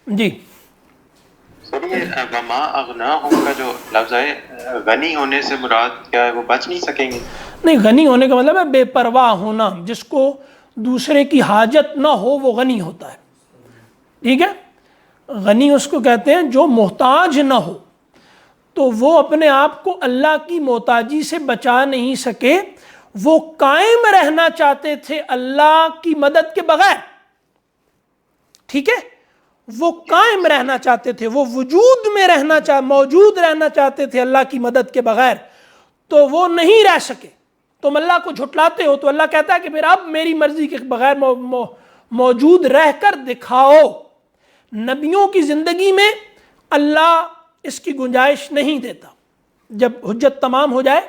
Speaker 1: جی
Speaker 2: وما اغناہم کا جو لفظ ہے، غنی ہونے سے مراد کیا ہے؟ وہ بچ نہیں سکیں گے؟
Speaker 1: نہیں، غنی ہونے کا مطلب ہے بے پرواہ ہونا. جس کو دوسرے کی حاجت نہ ہو وہ غنی ہوتا ہے. ٹھیک ہے، غنی اس کو کہتے ہیں جو محتاج نہ ہو. تو وہ اپنے آپ کو اللہ کی محتاجی سے بچا نہیں سکے، وہ قائم رہنا چاہتے تھے اللہ کی مدد کے بغیر. ٹھیک ہے، وہ قائم رہنا چاہتے تھے، وہ وجود میں موجود رہنا چاہتے تھے اللہ کی مدد کے بغیر، تو وہ نہیں رہ سکے. تم اللہ کو جھٹلاتے ہو تو اللہ کہتا ہے کہ پھر اب میری مرضی کے بغیر موجود رہ کر دکھاؤ. نبیوں کی زندگی میں اللہ اس کی گنجائش نہیں دیتا جب حجت تمام ہو جائے،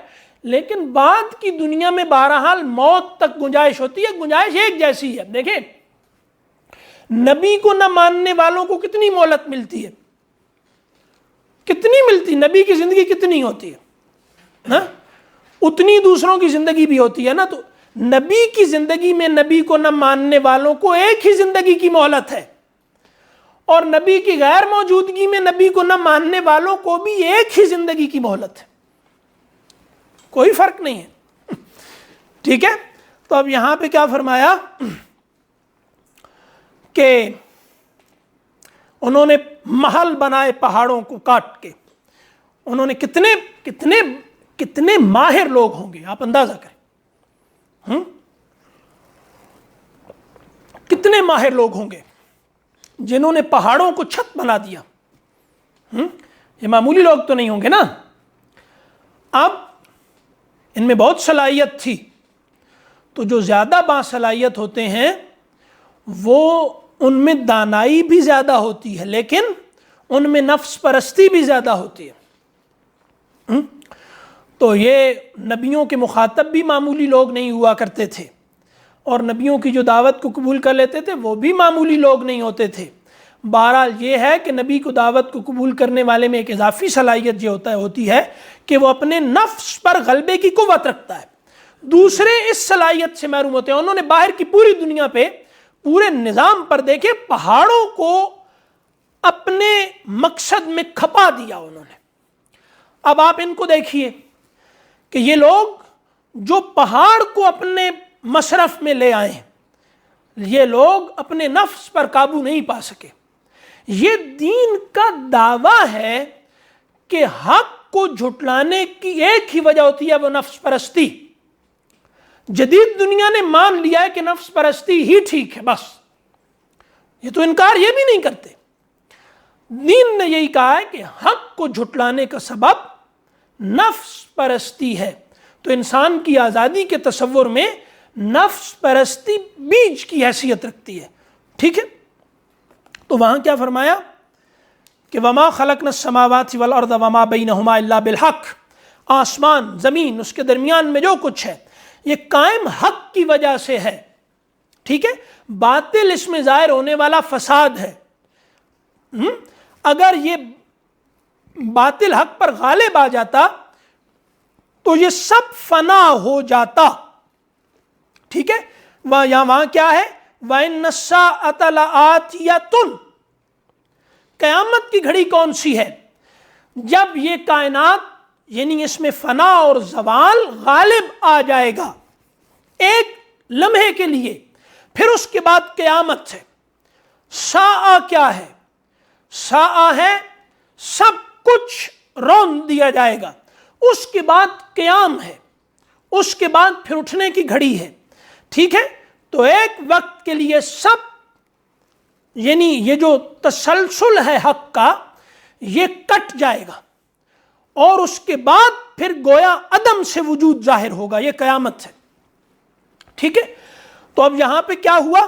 Speaker 1: لیکن بعد کی دنیا میں بہرحال موت تک گنجائش ہوتی ہے. گنجائش ایک جیسی ہے. دیکھیں، نبی کو نہ ماننے والوں کو کتنی مہلت ملتی ہے، کتنی ملتی. نبی کی زندگی کتنی ہوتی ہے، اتنی دوسروں کی زندگی بھی ہوتی ہے نا. تو نبی کی زندگی میں نبی کو نہ ماننے والوں کو ایک ہی زندگی کی مہلت ہے، اور نبی کی غیر موجودگی میں نبی کو نہ ماننے والوں کو بھی ایک ہی زندگی کی مہلت ہے. کوئی فرق نہیں ہے. ٹھیک ہے، تو اب یہاں پہ کیا فرمایا کہ انہوں نے محل بنائے پہاڑوں کو کاٹ کے. انہوں نے کتنے کتنے کتنے ماہر لوگ ہوں گے، آپ اندازہ کریں. کتنے ماہر لوگ ہوں گے جنہوں نے پہاڑوں کو چھت بنا دیا. یہ معمولی لوگ تو نہیں ہوں گے نا. اب ان میں بہت صلاحیت تھی، تو جو زیادہ باصلاحیت ہوتے ہیں وہ ان میں دانائی بھی زیادہ ہوتی ہے، لیکن ان میں نفس پرستی بھی زیادہ ہوتی ہے. تو یہ نبیوں کے مخاطب بھی معمولی لوگ نہیں ہوا کرتے تھے، اور نبیوں کی جو دعوت کو قبول کر لیتے تھے وہ بھی معمولی لوگ نہیں ہوتے تھے. بہرحال یہ ہے کہ نبی کو دعوت کو قبول کرنے والے میں ایک اضافی صلاحیت یہ ہوتی ہے کہ وہ اپنے نفس پر غلبے کی قوت رکھتا ہے. دوسرے اس صلاحیت سے محروم ہوتے ہیں. انہوں نے باہر کی پوری دنیا پہ، پورے نظام پر دیکھے، پہاڑوں کو اپنے مقصد میں کھپا دیا انہوں نے. اب آپ ان کو دیکھیے کہ یہ لوگ جو پہاڑ کو اپنے مصرف میں لے آئے، یہ لوگ اپنے نفس پر قابو نہیں پا سکے۔ یہ دین کا دعویٰ ہے کہ حق کو جھٹلانے کی ایک ہی وجہ ہوتی ہے، وہ نفس پرستی۔ جدید دنیا نے مان لیا ہے کہ نفس پرستی ہی ٹھیک ہے، بس یہ تو انکار یہ بھی نہیں کرتے۔ دین نے یہی کہا ہے کہ حق کو جھٹلانے کا سبب نفس پرستی ہے۔ تو انسان کی آزادی کے تصور میں نفس پرستی بیج کی حیثیت رکھتی ہے، ٹھیک ہے۔ تو وہاں کیا فرمایا کہ وما خلقنا السماوات والارض وما بینہما الا بالحق، آسمان زمین اس کے درمیان میں جو کچھ ہے یہ قائم حق کی وجہ سے ہے، ٹھیک ہے۔ باطل اس میں ظاہر ہونے والا فساد ہے۔ اگر یہ باطل حق پر غالب آ جاتا تو یہ سب فنا ہو جاتا، ٹھیک ہے۔ وہاں کیا ہے، وَإِنَّ السَّاعَةَ لَآتِيَةٌ، قیامت کی گھڑی کون سی ہے؟ جب یہ کائنات یعنی اس میں فنا اور زوال غالب آ جائے گا ایک لمحے کے لیے، پھر اس کے بعد قیامت ہے۔ ساعہ کیا ہے؟ ساعہ ہے سب کچھ رون دیا جائے گا، اس کے بعد قیام ہے، اس کے بعد پھر اٹھنے کی گھڑی ہے، ٹھیک ہے۔ تو ایک وقت کے لیے سب یعنی یہ جو تسلسل ہے حق کا یہ کٹ جائے گا، اور اس کے بعد پھر گویا عدم سے وجود ظاہر ہوگا، یہ قیامت ہے، ٹھیک ہے۔ تو اب یہاں پہ کیا ہوا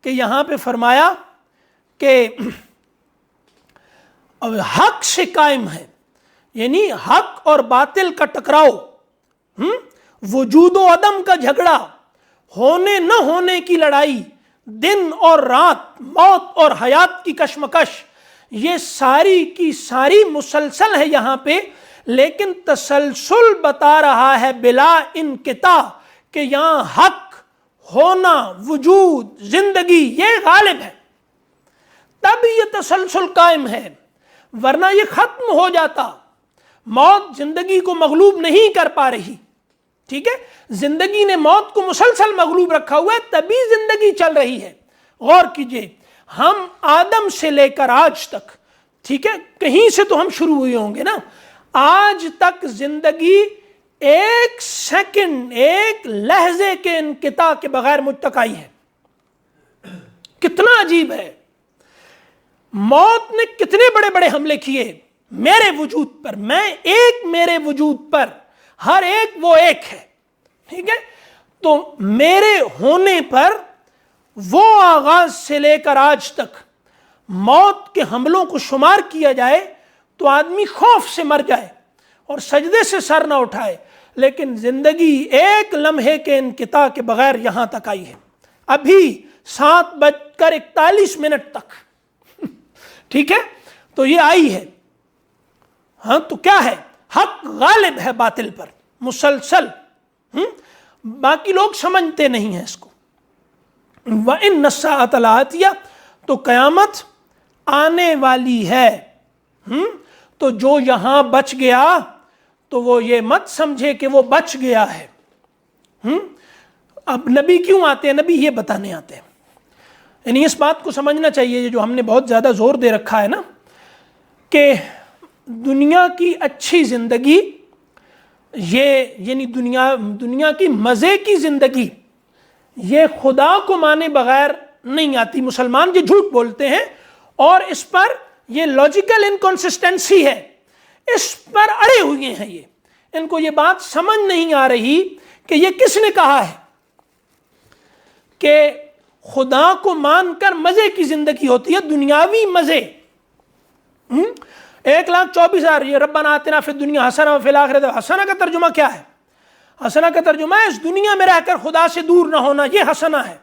Speaker 1: کہ یہاں پہ فرمایا کہ اب حق سے قائم ہے، یعنی حق اور باطل کا ٹکراؤ، وجود و عدم کا جھگڑا، ہونے نہ ہونے کی لڑائی، دن اور رات، موت اور حیات کی کشمکش، یہ ساری کی ساری مسلسل ہے یہاں پہ، لیکن تسلسل بتا رہا ہے بلا انقطاع کہ یہاں حق، ہونا، وجود، زندگی یہ غالب ہے، تب یہ تسلسل قائم ہے، ورنہ یہ ختم ہو جاتا۔ موت زندگی کو مغلوب نہیں کر پا رہی، ٹھیک ہے۔ زندگی نے موت کو مسلسل مغلوب رکھا ہوا ہے، تبھی زندگی چل رہی ہے۔ غور کیجئے، ہم آدم سے لے کر آج تک، ٹھیک ہے، کہیں سے تو ہم شروع ہوئے ہوں گے نا، آج تک زندگی ایک سیکنڈ، ایک لحظے کے انقطاع کے بغیر مجھ تک آئی ہے۔ کتنا عجیب ہے، موت نے کتنے بڑے بڑے حملے کیے میرے وجود پر، میں ایک، میرے وجود پر، ہر ایک وہ ایک ہے، ٹھیک ہے۔ تو میرے ہونے پر وہ آغاز سے لے کر آج تک موت کے حملوں کو شمار کیا جائے تو آدمی خوف سے مر جائے اور سجدے سے سر نہ اٹھائے، لیکن زندگی ایک لمحے کے انقطاع کے بغیر یہاں تک آئی ہے، ابھی 7:41 تک، ٹھیک ہے۔ تو یہ آئی ہے، ہاں تو کیا ہے، حق غالب ہے باطل پر مسلسل، باقی لوگ سمجھتے نہیں ہیں اس کو۔ وَإِنَّ السَّاعَةَ لَآتِيَةٌ، تو قیامت آنے والی ہے۔ تو جو یہاں بچ گیا تو وہ یہ مت سمجھے کہ وہ بچ گیا ہے۔ اب نبی کیوں آتے ہیں؟ نبی یہ بتانے آتے ہیں، یعنی اس بات کو سمجھنا چاہیے، یہ جو ہم نے بہت زیادہ زور دے رکھا ہے نا کہ دنیا کی اچھی زندگی، یہ یعنی دنیا کی مزے کی زندگی، یہ خدا کو مانے بغیر نہیں آتی۔ مسلمان یہ جھوٹ بولتے ہیں اور اس پر یہ لاجیکل انکنسسٹنسی ہے، اس پر اڑے ہوئے ہیں، یہ ان کو یہ بات سمجھ نہیں آ رہی کہ یہ کس نے کہا ہے کہ خدا کو مان کر مزے کی زندگی ہوتی ہے، دنیاوی مزے۔ 1,24,000 یہ ربنا آتنا فی الدنیا حسنہ وفی الآخرۃ حسنہ کا ترجمہ کیا ہے؟ حسنہ کا ترجمہ ہے اس دنیا میں رہ کر خدا سے دور نہ ہونا، یہ حسنہ ہے۔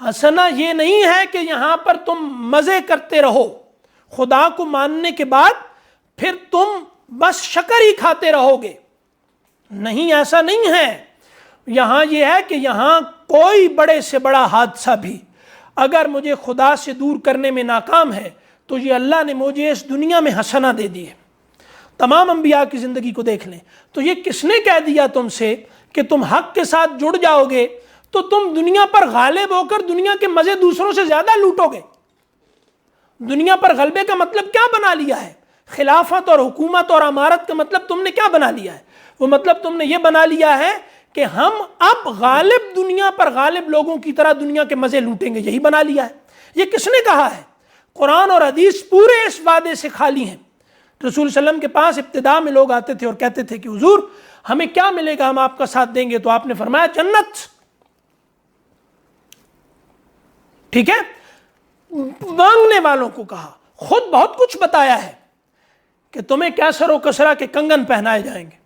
Speaker 1: حسنہ یہ نہیں ہے کہ یہاں پر تم مزے کرتے رہو، خدا کو ماننے کے بعد پھر تم بس شکر ہی کھاتے رہو گے، نہیں، ایسا نہیں ہے۔ یہاں یہ ہے کہ یہاں کوئی بڑے سے بڑا حادثہ بھی اگر مجھے خدا سے دور کرنے میں ناکام ہے تو یہ اللہ نے مجھے اس دنیا میں حسنہ دے دی ہے۔ تمام انبیاء کی زندگی کو دیکھ لیں تو یہ کس نے کہہ دیا تم سے کہ تم حق کے ساتھ جڑ جاؤ گے تو تم دنیا پر غالب ہو کر دنیا کے مزے دوسروں سے زیادہ لوٹو گے. دنیا پر غلبے کا مطلب کیا بنا لیا ہے؟ خلافت اور حکومت اور امارت کا مطلب تم نے کیا بنا لیا ہے؟ وہ مطلب تم نے یہ بنا لیا ہے کہ ہم اب غالب دنیا پر غالب لوگوں کی طرح دنیا کے مزے لوٹیں گے. یہی بنا لیا ہے. یہ کس نے کہا ہے؟ قرآن اور حدیث پورے اس وعدے سے خالی ہیں. رسول صلی اللہ علیہ وسلم کے پاس ابتدا میں لوگ آتے تھے اور کہتے تھے کہ حضور ہمیں کیا ملے گا، ہم آپ کا ساتھ دیں گے. تو آپ نے فرمایا جنت. ٹھیک ہے، مانگنے والوں کو کہا. خود بہت کچھ بتایا ہے کہ تمہیں کیسر و کسرا کے کنگن پہنائے جائیں گے،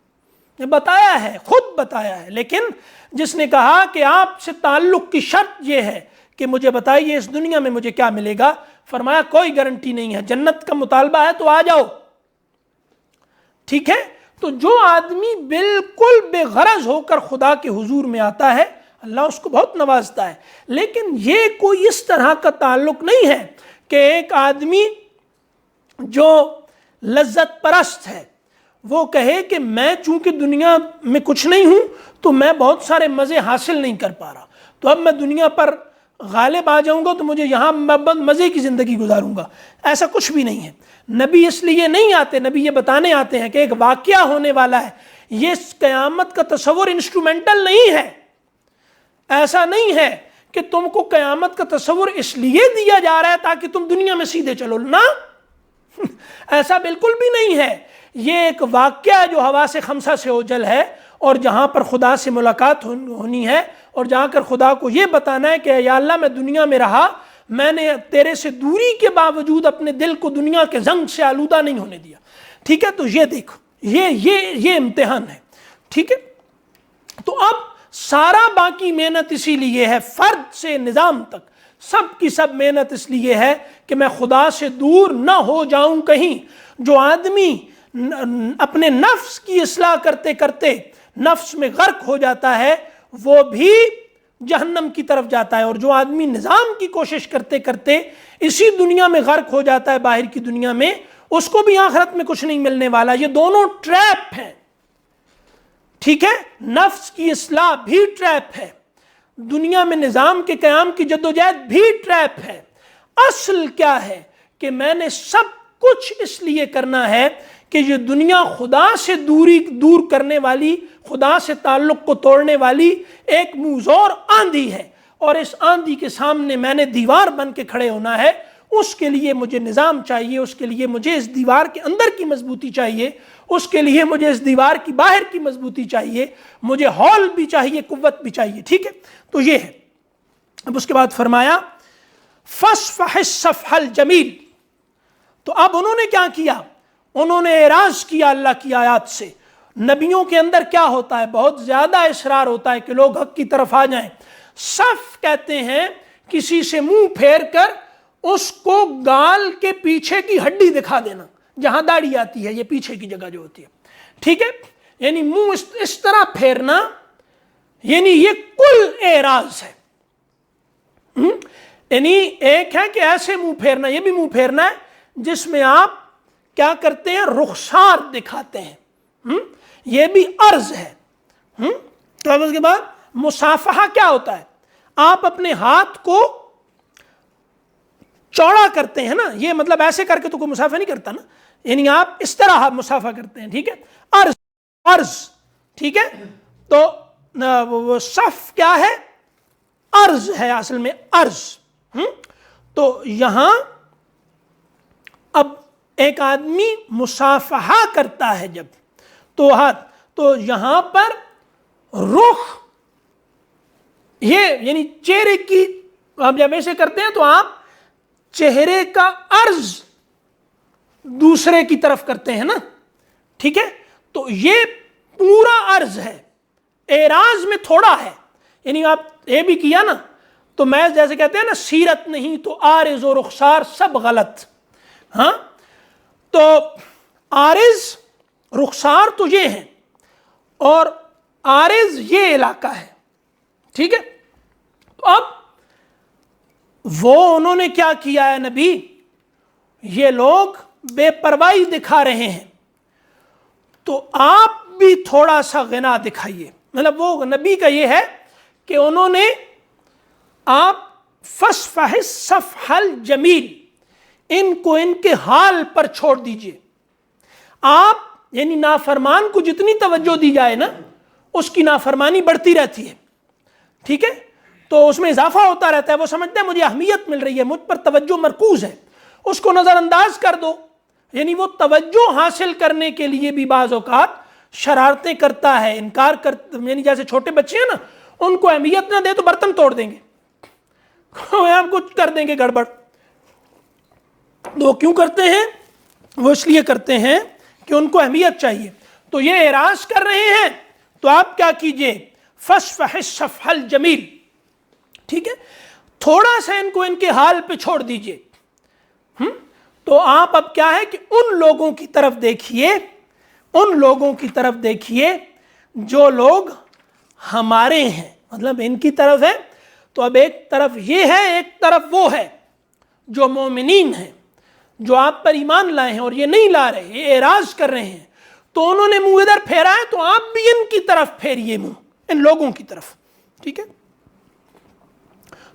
Speaker 1: یہ بتایا ہے، خود بتایا ہے. لیکن جس نے کہا کہ آپ سے تعلق کی شرط یہ ہے کہ مجھے بتائیے اس دنیا میں مجھے کیا ملے گا، فرمایا کوئی گارنٹی نہیں ہے، جنت کا مطالبہ ہے تو آ جاؤ. ٹھیک ہے، تو جو آدمی بالکل بے غرض ہو کر خدا کے حضور میں آتا ہے اللہ اس کو بہت نوازتا ہے. لیکن یہ کوئی اس طرح کا تعلق نہیں ہے کہ ایک آدمی جو لذت پرست ہے وہ کہے کہ میں چونکہ دنیا میں کچھ نہیں ہوں تو میں بہت سارے مزے حاصل نہیں کر پا رہا، تو اب میں دنیا پر غالب آ جاؤں گا تو مجھے یہاں مزے کی زندگی گزاروں گا. ایسا کچھ بھی نہیں ہے. نبی اس لیے نہیں آتے، نبی یہ بتانے آتے ہیں کہ ایک واقعہ ہونے والا ہے. یہ قیامت کا تصور انسٹرومنٹل نہیں ہے. ایسا نہیں ہے کہ تم کو قیامت کا تصور اس لیے دیا جا رہا ہے تاکہ تم دنیا میں سیدھے چلو. نہ، ایسا بالکل بھی نہیں ہے. یہ ایک واقعہ جو حواس خمسہ سے اوجل ہے اور جہاں پر خدا سے ملاقات ہونی ہے اور جہاں کر خدا کو یہ بتانا ہے کہ یا اللہ میں دنیا میں رہا، میں نے تیرے سے دوری کے باوجود اپنے دل کو دنیا کے زنگ سے آلودہ نہیں ہونے دیا. ٹھیک ہے، تو یہ دیکھو یہ امتحان ہے. ٹھیک ہے، تو اب سارا باقی محنت اسی لیے ہے، فرد سے نظام تک سب کی سب محنت اس لیے ہے کہ میں خدا سے دور نہ ہو جاؤں کہیں. جو آدمی اپنے نفس کی اصلاح کرتے کرتے نفس میں غرق ہو جاتا ہے وہ بھی جہنم کی طرف جاتا ہے، اور جو آدمی نظام کی کوشش کرتے کرتے اسی دنیا میں غرق ہو جاتا ہے باہر کی دنیا میں، اس کو بھی آخرت میں کچھ نہیں ملنے والا. یہ دونوں ٹریپ ہیں. ٹھیک ہے، نفس کی اصلاح بھی ٹریپ ہے، دنیا میں نظام کے قیام کی جدوجہد بھی ٹریپ ہے. اصل کیا ہے کہ میں نے سب کچھ اس لیے کرنا ہے کہ یہ دنیا خدا سے دور کرنے والی، خدا سے تعلق کو توڑنے والی ایک موزور آندھی ہے، اور اس آندھی کے سامنے میں نے دیوار بن کے کھڑے ہونا ہے. اس کے لیے مجھے نظام چاہیے، اس کے لیے مجھے اس دیوار کے اندر کی مضبوطی چاہیے، اس کے لیے مجھے اس دیوار کی باہر کی مضبوطی چاہیے، مجھے ہال بھی چاہیے، قوت بھی چاہیے. ٹھیک ہے، تو یہ ہے. اب اس کے بعد فرمایا فَاصْفَحِ الصَّفْحَ الْجَمِيلَ. تو اب انہوں نے کیا کیا؟ انہوں نے اعراض کیا اللہ کی آیات سے. نبیوں کے اندر کیا ہوتا ہے؟ بہت زیادہ اصرار ہوتا ہے کہ لوگ حق کی طرف آ جائیں. صف کہتے ہیں کسی سے منہ پھیر کر اس کو گال کے پیچھے کی ہڈی دکھا دینا، جہاں داڑھی آتی ہے، یہ پیچھے کی جگہ جو ہوتی ہے. ٹھیک ہے، یعنی منہ اس طرح پھیرنا، یعنی یہ کل اعراض ہے. یعنی ایک ہے کہ ایسے منہ پھیرنا، یہ بھی منہ پھیرنا ہے جس میں آپ کیا کرتے ہیں؟ رخسار دکھاتے ہیں. یہ بھی عرض ہے. تو اب اس کے بعد مصافحہ کیا ہوتا ہے؟ آپ اپنے ہاتھ کو چوڑا کرتے ہیں نا، یہ مطلب ایسے کر کے تو کوئی مسافہ نہیں کرتا نا، یعنی آپ اس طرح مسافہ کرتے ہیں. ٹھیک ہے، عرض. ٹھیک ہے، تو صف کیا ہے؟ عرض ہے اصل میں، عرض. تو یہاں اب ایک آدمی مصافحہ کرتا ہے جب تو ہاتھ، تو یہاں پر رخ، یہ یعنی چہرے کی، آپ جب ایسے کرتے ہیں تو آپ چہرے کا عرض دوسرے کی طرف کرتے ہیں نا. ٹھیک ہے، تو یہ پورا عرض ہے، اعراض میں تھوڑا ہے. یعنی آپ یہ بھی کیا نا تو میں جیسے کہتے ہیں نا سیرت نہیں تو عارض و رخسار سب غلط. ہاں، تو عارض رخسار تو یہ ہیں اور عارض یہ علاقہ ہے. ٹھیک ہے، تو اب وہ انہوں نے کیا کیا ہے نبی؟ یہ لوگ بے پرواہی دکھا رہے ہیں، تو آپ بھی تھوڑا سا غنا دکھائیے. مطلب وہ نبی کا یہ ہے کہ انہوں نے آپ فصفح الصفح الجمیل، ان کو ان کے حال پر چھوڑ دیجئے. آپ یعنی نافرمان کو جتنی توجہ دی جائے نا اس کی نافرمانی بڑھتی رہتی ہے. ٹھیک ہے، تو اس میں اضافہ ہوتا رہتا ہے. وہ سمجھتا ہے مجھے اہمیت مل رہی ہے، مجھ پر توجہ مرکوز ہے، اس کو نظر انداز کر دو. یعنی وہ توجہ حاصل کرنے کے لیے بھی بعض اوقات شرارتیں کرتا ہے، انکار یعنی جیسے چھوٹے بچے ہیں نا، ان کو اہمیت نہ دے تو برتن توڑ دیں گے، کچھ کر دیں گے گڑبڑ. وہ کیوں کرتے ہیں؟ وہ اس لیے کرتے ہیں کہ ان کو اہمیت چاہیے. تو یہ اعراض کر رہے ہیں تو آپ کیا کیجئے، فصفح الصفح الجمیل. ٹھیک ہے، تھوڑا سا ان کو ان کے حال پہ چھوڑ دیجئے. تو آپ اب کیا ہے کہ ان لوگوں کی طرف دیکھیے، ان لوگوں کی طرف دیکھیے جو لوگ ہمارے ہیں، مطلب ان کی طرف ہے. تو اب ایک طرف یہ ہے، ایک طرف وہ ہے جو مومنین ہیں، جو آپ پر ایمان لائے ہیں اور یہ نہیں لا رہے، یہ اعراض کر رہے ہیں. تو انہوں نے منہ ادھر پھیرا ہے تو آپ بھی ان کی طرف پھیریے منہ، ان لوگوں کی طرف. ٹھیک ہے،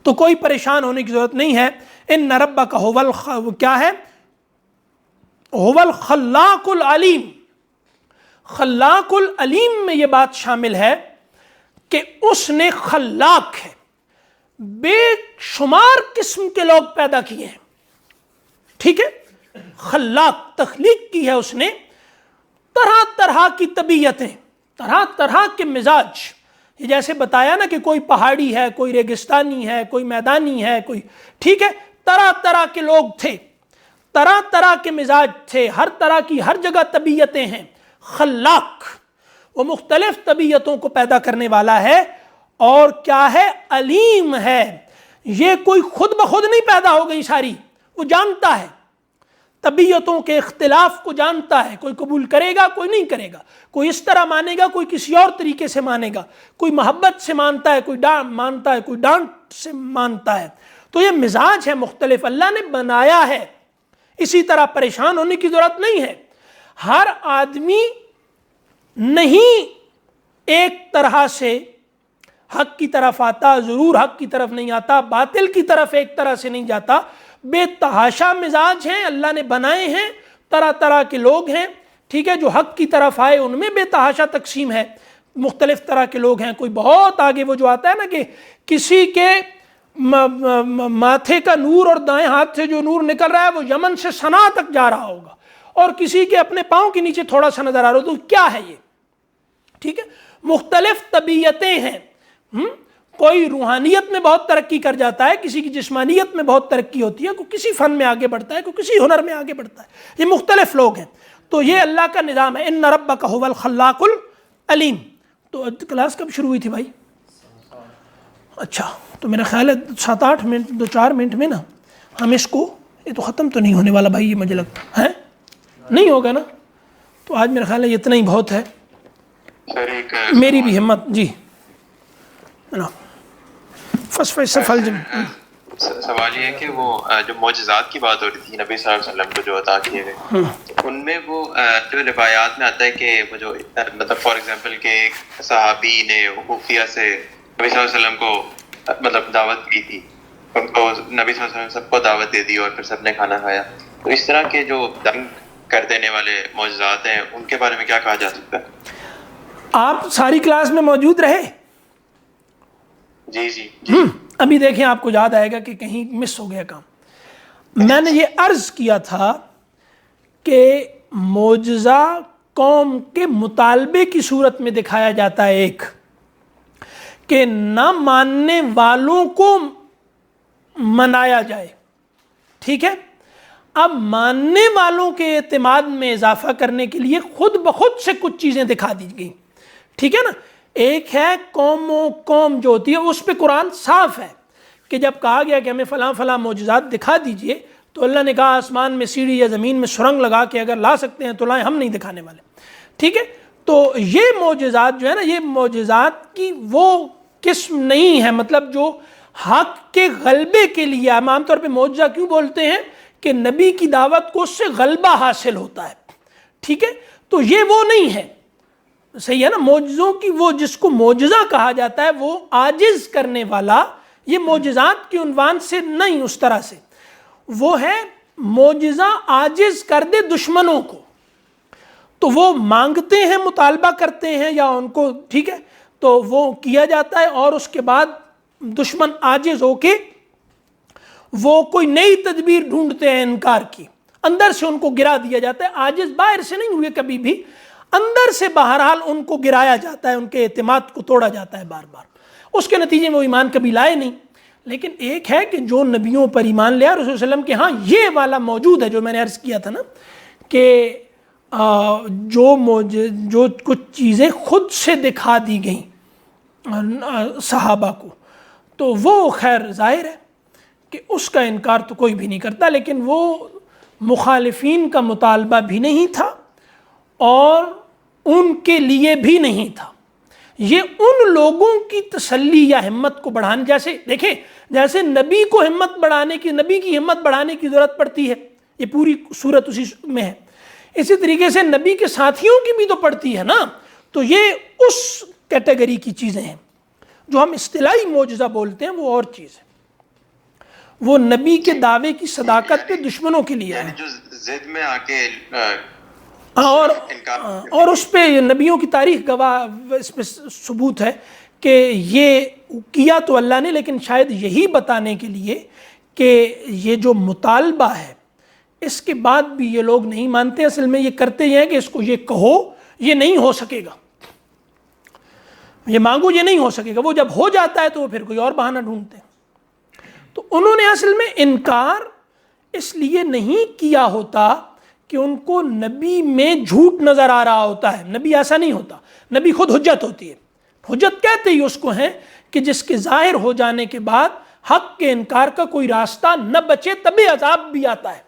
Speaker 1: تو کوئی پریشان ہونے کی ضرورت نہیں ہے. ان ربک کیا ہے، هو الخلاق العلیم. خلاق العلیم میں یہ بات شامل ہے کہ اس نے خلاق ہے، بے شمار قسم کے لوگ پیدا کیے ہیں. ٹھیک ہے، خلاق تخلیق کی ہے اس نے، طرح طرح کی طبیعتیں، طرح طرح کے مزاج. یہ جیسے بتایا نا کہ کوئی پہاڑی ہے، کوئی ریگستانی ہے، کوئی میدانی ہے، کوئی، ٹھیک ہے، طرح طرح کے لوگ تھے، طرح طرح کے مزاج تھے، ہر طرح کی ہر جگہ طبیعتیں ہیں. خلاق وہ مختلف طبیعتوں کو پیدا کرنے والا ہے. اور کیا ہے، علیم ہے. یہ کوئی خود بخود نہیں پیدا ہو گئی ساری، وہ جانتا ہے، طبیعتوں کے اختلاف کو جانتا ہے. کوئی قبول کرے گا، کوئی نہیں کرے گا، کوئی اس طرح مانے گا، کوئی کسی اور طریقے سے مانے گا، کوئی محبت سے مانتا ہے، کوئی مانتا ہے، کوئی ڈانٹ سے مانتا ہے. تو یہ مزاج ہے مختلف، اللہ نے بنایا ہے. اسی طرح پریشان ہونے کی ضرورت نہیں ہے. ہر آدمی نہیں ایک طرح سے حق کی طرف آتا، ضرور حق کی طرف نہیں آتا، باطل کی طرف ایک طرح سے نہیں جاتا. بے تحاشا مزاج ہیں، اللہ نے بنائے ہیں، طرح طرح کے لوگ ہیں. ٹھیک ہے، جو حق کی طرف آئے ان میں بے تحاشا تقسیم ہے، مختلف طرح کے لوگ ہیں. کوئی بہت آگے، وہ جو آتا ہے نا کہ کسی کے ماتھے کا نور اور دائیں ہاتھ سے جو نور نکل رہا ہے وہ یمن سے صنعا تک جا رہا ہوگا، اور کسی کے اپنے پاؤں کے نیچے تھوڑا سا نظر آ رہا ہو. تو کیا ہے یہ؟ ٹھیک ہے، مختلف طبیعتیں ہیں. کوئی روحانیت میں بہت ترقی کر جاتا ہے، کسی کی جسمانیت میں بہت ترقی ہوتی ہے، کوئی کسی فن میں آگے بڑھتا ہے، کوئی کسی ہنر میں آگے بڑھتا ہے. یہ مختلف لوگ ہیں. تو یہ اللہ کا نظام ہے. ان ربک هو الخلاق العلیم. تو کلاس کب شروع ہوئی تھی بھائی؟ اچھا، تو میرا خیال ہے 7-8 منٹ، 2-4 منٹ میں نا ہم اس کو، یہ تو ختم تو نہیں ہونے والا بھائی، یہ مجھے لگتا ہے نہیں ہوگا نا. تو آج میرا خیال ہے اتنا ہی بہت ہے. میری بھی ہمت. جی
Speaker 2: سوال یہ ہے کہ وہ جو معجزات کی بات ہو رہی تھی نبی صلی اللہ علیہ وسلم کو جو عطا کیے گئے، ان میں وہ جو روایات میں آتا ہے کہ وہ جو مطلب فار ایگزامپل کہ ایک صحابی نے خفیہ سے نبی صلی اللہ علیہ وسلم کو مطلب دعوت کی تھی، ان کو نبی صلی اللہ علیہ وسلم سب کو دعوت دے دی اور پھر سب نے کھانا کھایا. تو اس طرح کے جو دنگ کر دینے والے معجزات ہیں ان کے بارے میں کیا کہا جا سکتا ہے؟
Speaker 1: آپ ساری کلاس میں موجود رہے؟
Speaker 2: جی جی.
Speaker 1: ابھی دیکھیں آپ کو یاد آئے گا کہ کہیں مس ہو گیا کام. میں نے یہ عرض کیا تھا کہ معجزہ قوم کے مطالبے کی صورت میں دکھایا جاتا ہے، ایک کہ نہ ماننے والوں کو منایا جائے. ٹھیک ہے، اب ماننے والوں کے اعتماد میں اضافہ کرنے کے لیے خود بخود سے کچھ چیزیں دکھا دی گئی. ٹھیک ہے نا. ایک ہے قوم جو ہوتی ہے، اس پہ قرآن صاف ہے کہ جب کہا گیا کہ ہمیں فلاں فلاں معجزات دکھا دیجئے، تو اللہ نے کہا آسمان میں سیڑھی یا زمین میں سرنگ لگا کے اگر لا سکتے ہیں تو لائیں، ہم نہیں دکھانے والے. ٹھیک ہے، تو یہ معجزات جو ہے نا، یہ معجزات کی وہ قسم نہیں ہے، مطلب جو حق کے غلبے کے لیے. ہم عام طور پہ معجزہ کیوں بولتے ہیں؟ کہ نبی کی دعوت کو اس سے غلبہ حاصل ہوتا ہے. ٹھیک ہے، تو یہ وہ نہیں ہے. صحیح ہے نا, معجزوں کی وہ جس کو معجزہ کہا جاتا ہے وہ عاجز کرنے والا, یہ معجزات کے عنوان سے نہیں, اس طرح سے وہ ہے معجزہ عاجز کر دے دشمنوں کو, تو وہ مانگتے ہیں, مطالبہ کرتے ہیں یا ان کو, ٹھیک ہے, تو وہ کیا جاتا ہے اور اس کے بعد دشمن عاجز ہو کے وہ کوئی نئی تدبیر ڈھونڈتے ہیں انکار کی, اندر سے ان کو گرا دیا جاتا ہے. عاجز باہر سے نہیں ہوئے کبھی بھی, اندر سے بہرحال ان کو گرایا جاتا ہے, ان کے اعتماد کو توڑا جاتا ہے بار بار, اس کے نتیجے میں وہ ایمان کبھی لائے نہیں. لیکن ایک ہے کہ جو نبیوں پر ایمان لیا رسول صلی اللہ علیہ وسلم کے ہاں یہ والا موجود ہے جو میں نے عرض کیا تھا نا, کہ جو کچھ چیزیں خود سے دکھا دی گئیں صحابہ کو, تو وہ خیر ظاہر ہے کہ اس کا انکار تو کوئی بھی نہیں کرتا, لیکن وہ مخالفین کا مطالبہ بھی نہیں تھا اور ان کے لیے بھی نہیں تھا. یہ ان لوگوں کی تسلی یا ہمت کو بڑھانے, جیسے دیکھیں جیسے نبی کو ہمت بڑھانے کی, نبی کی ہمت بڑھانے کی ضرورت پڑتی ہے, یہ پوری صورت اسی میں ہے, اسی طریقے سے نبی کے ساتھیوں کی بھی تو پڑتی ہے نا. تو یہ اس کیٹیگری کی چیزیں ہیں. جو ہم اصطلاحی معجزہ بولتے ہیں وہ اور چیز ہے, وہ نبی کے دعوے کی صداقت پہ دشمنوں کے لیے ہے,
Speaker 2: جو ضد میں آ کے
Speaker 1: اور اس پہ نبیوں کی تاریخ گواہ, اس پہ ثبوت ہے کہ یہ کیا تو اللہ نے, لیکن شاید یہی بتانے کے لیے کہ یہ جو مطالبہ ہے اس کے بعد بھی یہ لوگ نہیں مانتے. اصل میں یہ کرتے یہ ہیں کہ اس کو یہ کہو یہ نہیں ہو سکے گا, یہ مانگو یہ نہیں ہو سکے گا, وہ جب ہو جاتا ہے تو وہ پھر کوئی اور بہانہ ڈھونڈتے ہیں. تو انہوں نے اصل میں انکار اس لیے نہیں کیا ہوتا کہ ان کو نبی میں جھوٹ نظر آ رہا ہوتا ہے. نبی ایسا نہیں ہوتا, نبی خود حجت ہوتی ہے. حجت کہتے ہی اس کو ہیں کہ جس کے ظاہر ہو جانے کے بعد حق کے انکار کا کوئی راستہ نہ بچے, تبھی عذاب بھی آتا ہے.